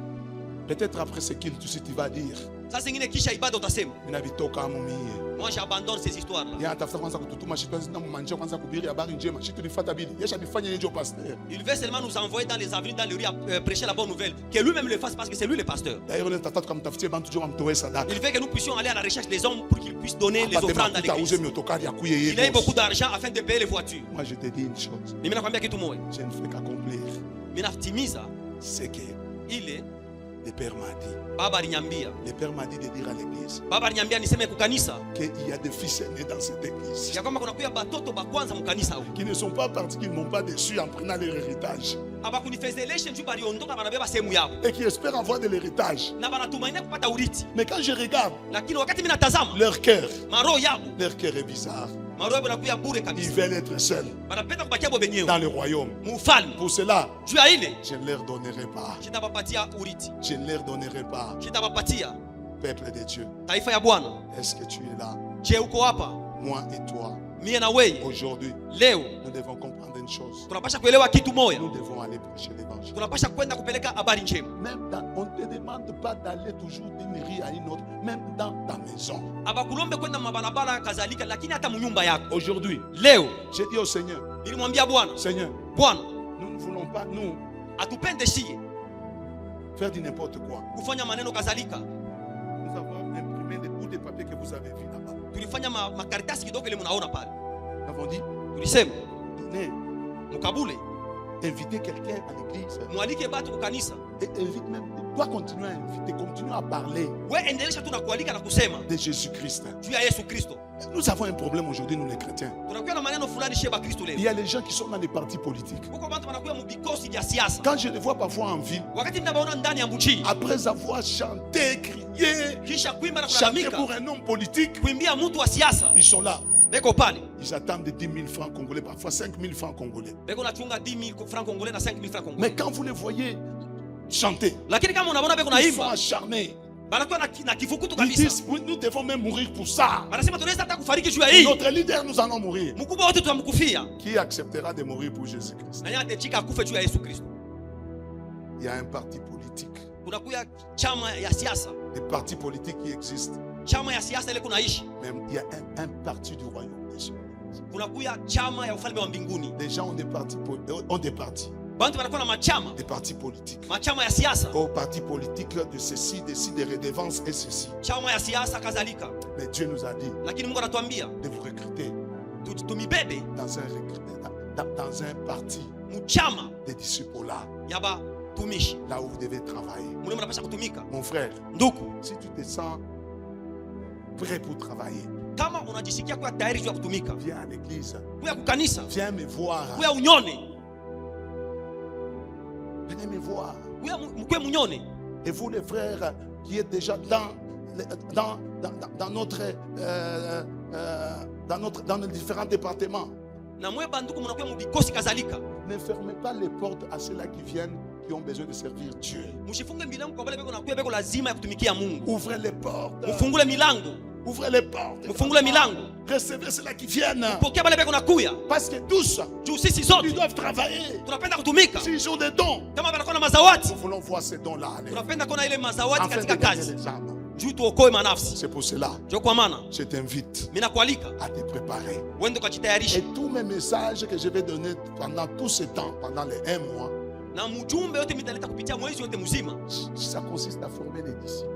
Speaker 1: Peut-être après ce qu'il tu vas dire,
Speaker 3: Sasa ingine kisha ibada utasema,
Speaker 1: Minabitoka mumie.
Speaker 3: moi j'abandonne ces histoires là.
Speaker 1: Ya tafuta kwanza kututuma shitwazi na mumanje kwanza kubiri habari njema. Shitu lifuata bili. Yesha bifanya nje pasteur.
Speaker 3: Il veut seulement nous envoyer dans les avenues, dans les rues à prêcher la bonne nouvelle. Que lui-même le fasse parce que c'est lui le pasteur.
Speaker 1: D'ailleurs, on est tata comme tafutie bantu jo mtoe sadaka.
Speaker 3: Il veut que nous puissions aller à la recherche des hommes pour qu'ils puissent donner les offrandes à l'église.
Speaker 1: Il
Speaker 3: Il a eu beaucoup d'argent afin de payer les voitures.
Speaker 1: Moi, je te dis une chose.
Speaker 3: Mimi nakwambia kitu moja.
Speaker 1: Je ne fais qu'accomplir
Speaker 3: Mimi natimiza
Speaker 1: ce que
Speaker 3: ile
Speaker 1: le Père m'a dit.
Speaker 3: baba aliniambia.
Speaker 1: Le Père m'a dit de dire à l'église
Speaker 3: Baba aliniambia niseme kwa kanisa
Speaker 1: qu'il y a des fils nés dans cette église
Speaker 3: ya kwamba kuna kuya batoto ba kwanza mu kanisa huko.
Speaker 1: qui ne sont pas partis, qui ne m'ont pas déçu en prenant leur héritage
Speaker 3: Abakunifezeleshe njoo baliondoka banabeba sehemu yao.
Speaker 1: et qui espèrent avoir de l'héritage.
Speaker 3: Na banatumainia kupata urithi.
Speaker 1: Mais quand je regarde
Speaker 3: Lakini wakati mimi natazama
Speaker 1: leur cœur
Speaker 3: leur
Speaker 1: cœur est bizarre.
Speaker 3: maro yao yanakuya bure
Speaker 1: Ils
Speaker 3: kabisa.
Speaker 1: veulent être seuls
Speaker 3: Banapenda kubakia bo benyewe.
Speaker 1: dans le royaume.
Speaker 3: Mufalme.
Speaker 1: Pour cela,
Speaker 3: Juu ya ile
Speaker 1: je ne leur donnerai pas.
Speaker 3: kitabapatia urithi.
Speaker 1: Je ne leur donnerai pas.
Speaker 3: Kitabapatia
Speaker 1: Peuple de Dieu,
Speaker 3: taifa ya Bwana.
Speaker 1: est-ce que tu es là?
Speaker 3: Je uko hapa?
Speaker 1: Moi et toi,
Speaker 3: Mie na wewe
Speaker 1: aujourd'hui,
Speaker 3: leo
Speaker 1: nous devons comprendre une chose.
Speaker 3: tunapasha kuelewa kitu moja.
Speaker 1: Nous devons aller prêcher l'évangile.
Speaker 3: Tunapasha kwenda kupeleka habari njema.
Speaker 1: On ne te demande pas d'aller toujours d'une rue à une autre, même dans ta maison.
Speaker 3: Abakulombe kwenda mabarabara kadhalika, lakini hata mnyumba yako.
Speaker 1: Aujourd'hui,
Speaker 3: Leo
Speaker 1: j'ai dit au Seigneur,
Speaker 3: nilimwambia Bwana,
Speaker 1: Seigneur,
Speaker 3: Bwana,
Speaker 1: nous ne voulons pas, nous,
Speaker 3: atupende shie
Speaker 1: faire du n'importe quoi.
Speaker 3: kufanya maneno kadhalika.
Speaker 1: Nous avons imprimé des bouts de papier que vous avez vus là-bas.
Speaker 3: Tulifanya makaratasi kidogo ile mnaona pale.
Speaker 1: Nous avons dit,
Speaker 3: Tulisema
Speaker 1: donnez,
Speaker 3: mkabule,
Speaker 1: invitez quelqu'un à l'église.
Speaker 3: mwalike batu kukanisa.
Speaker 1: Et invite même, dois continuer à inviter, continuer à parler
Speaker 3: We endelesha tu na kualika na kusema
Speaker 1: de Jésus-Christ.
Speaker 3: juu ya Yesu Kristo.
Speaker 1: Nous avons un problème aujourd'hui, nous les chrétiens.
Speaker 3: Tunakuwa na maneno fulani shie ba Kristo
Speaker 1: Il
Speaker 3: leo.
Speaker 1: y a les gens qui sont dans les partis politiques.
Speaker 3: Huko watu wanakuwa mubikosi vya siasa.
Speaker 1: Quand je les vois parfois en ville,
Speaker 3: Wakati mnabaona ndani ya mbuchi,
Speaker 1: après avoir chanté, crié,
Speaker 3: kisha kuimba na
Speaker 1: chanté
Speaker 3: kulalamika,
Speaker 1: pour un homme politique,
Speaker 3: kuimbia mtu wa siasa,
Speaker 1: ils sont là.
Speaker 3: beko pale.
Speaker 1: Ils attendent 10 000 francs congolais, parfois 5 000 francs congolais.
Speaker 3: Beko nachunga 10 000 francs congolais na 5 000 francs congolais.
Speaker 1: Mais quand vous les voyez chanter,
Speaker 3: Lakini kama unaona beko
Speaker 1: ils sont
Speaker 3: naimba,
Speaker 1: acharnés.
Speaker 3: banakuwa na kifukutu
Speaker 1: Ils
Speaker 3: kabisa.
Speaker 1: disent, oui, nous devons même mourir pour ça.
Speaker 3: Wanasema tunaweza hata kufariki juu ya hii.
Speaker 1: Notre leader, nous allons mourir.
Speaker 3: Mkubwa wote tutamkufia.
Speaker 1: Qui acceptera de mourir pour Jésus-Christ?
Speaker 3: Na yeye atachika akufe juu ya Yesu Kristo.
Speaker 1: Il y a un parti politique.
Speaker 3: Kunakuya chama ya siasa.
Speaker 1: Des partis politiques qui existent.
Speaker 3: Chama ya siasa ile kunaishi.
Speaker 1: Même il y a un parti du royaume des cieux.
Speaker 3: Kunakuya chama ya ufalme wa mbinguni.
Speaker 1: Les gens ont des partis, ont des partis.
Speaker 3: Bantu wanakuwa na machama,
Speaker 1: Des partis politiques.
Speaker 3: machama ya siasa.
Speaker 1: Au parti politique de ceci, de ci, des redevances et ceci.
Speaker 3: Chama ya siasa kadhalika.
Speaker 1: Mais Dieu nous a dit
Speaker 3: Lakini Mungu anatuambia
Speaker 1: de vous recruter
Speaker 3: tumibebe
Speaker 1: dans un parti
Speaker 3: mchama
Speaker 1: des disciples là,
Speaker 3: ya ba tumishi.
Speaker 1: là où vous devez travailler.
Speaker 3: Mule mnapasha kutumika.
Speaker 1: Mon frère,
Speaker 3: Ndugu,
Speaker 1: si tu te sens prêt pour travailler,
Speaker 3: kama unajisikia kuwa tayari juu ya kutumika,
Speaker 1: viens à l'église,
Speaker 3: kuya kukanisa,
Speaker 1: viens me voir,
Speaker 3: kuya unyone,
Speaker 1: venez me voir.
Speaker 3: kuya mkwe munyone.
Speaker 1: Et vous les frères qui êtes déjà dans nos différents départements,
Speaker 3: Na mwe banduku mnakuwa mubikosi kadhalika.
Speaker 1: ne fermez pas les portes à ceux-là qui viennent, qui ont besoin de servir Dieu.
Speaker 3: Mshifunge milango kwa wale beko nakuya beko lazima ya kutumikia Mungu.
Speaker 1: Ouvrez les portes.
Speaker 3: Mfungule milango,
Speaker 1: Ouvrez les portes.
Speaker 3: mfungule milango.
Speaker 1: Recevez ceux-là qui viennent.
Speaker 3: Pokea wale beko nakuya.
Speaker 1: Parce que tous,
Speaker 3: Juu sisi
Speaker 1: ils
Speaker 3: sote
Speaker 1: doivent travailler.
Speaker 3: tunapenda kutumika.
Speaker 1: S'ils ont des dons,
Speaker 3: Kama banakuwa na mazawadi,
Speaker 1: nous voulons voir ces dons-là aller.
Speaker 3: tunapenda kuona ile mazawadi
Speaker 1: Afin de
Speaker 3: katika
Speaker 1: gagner
Speaker 3: kazi.
Speaker 1: les âmes.
Speaker 3: Juu tuokoe manafsi.
Speaker 1: C'est pour cela,
Speaker 3: Juu kwa maana
Speaker 1: je t'invite
Speaker 3: mimi nakualika
Speaker 1: à te préparer.
Speaker 3: uende ukajitayarishe.
Speaker 1: Et tous mes messages que je vais donner pendant tout ce temps, pendant les 1 mois,
Speaker 3: Na mjumbe yote mitaleta kupitia mwezi yote mzima.
Speaker 1: ça consiste à former des disciples.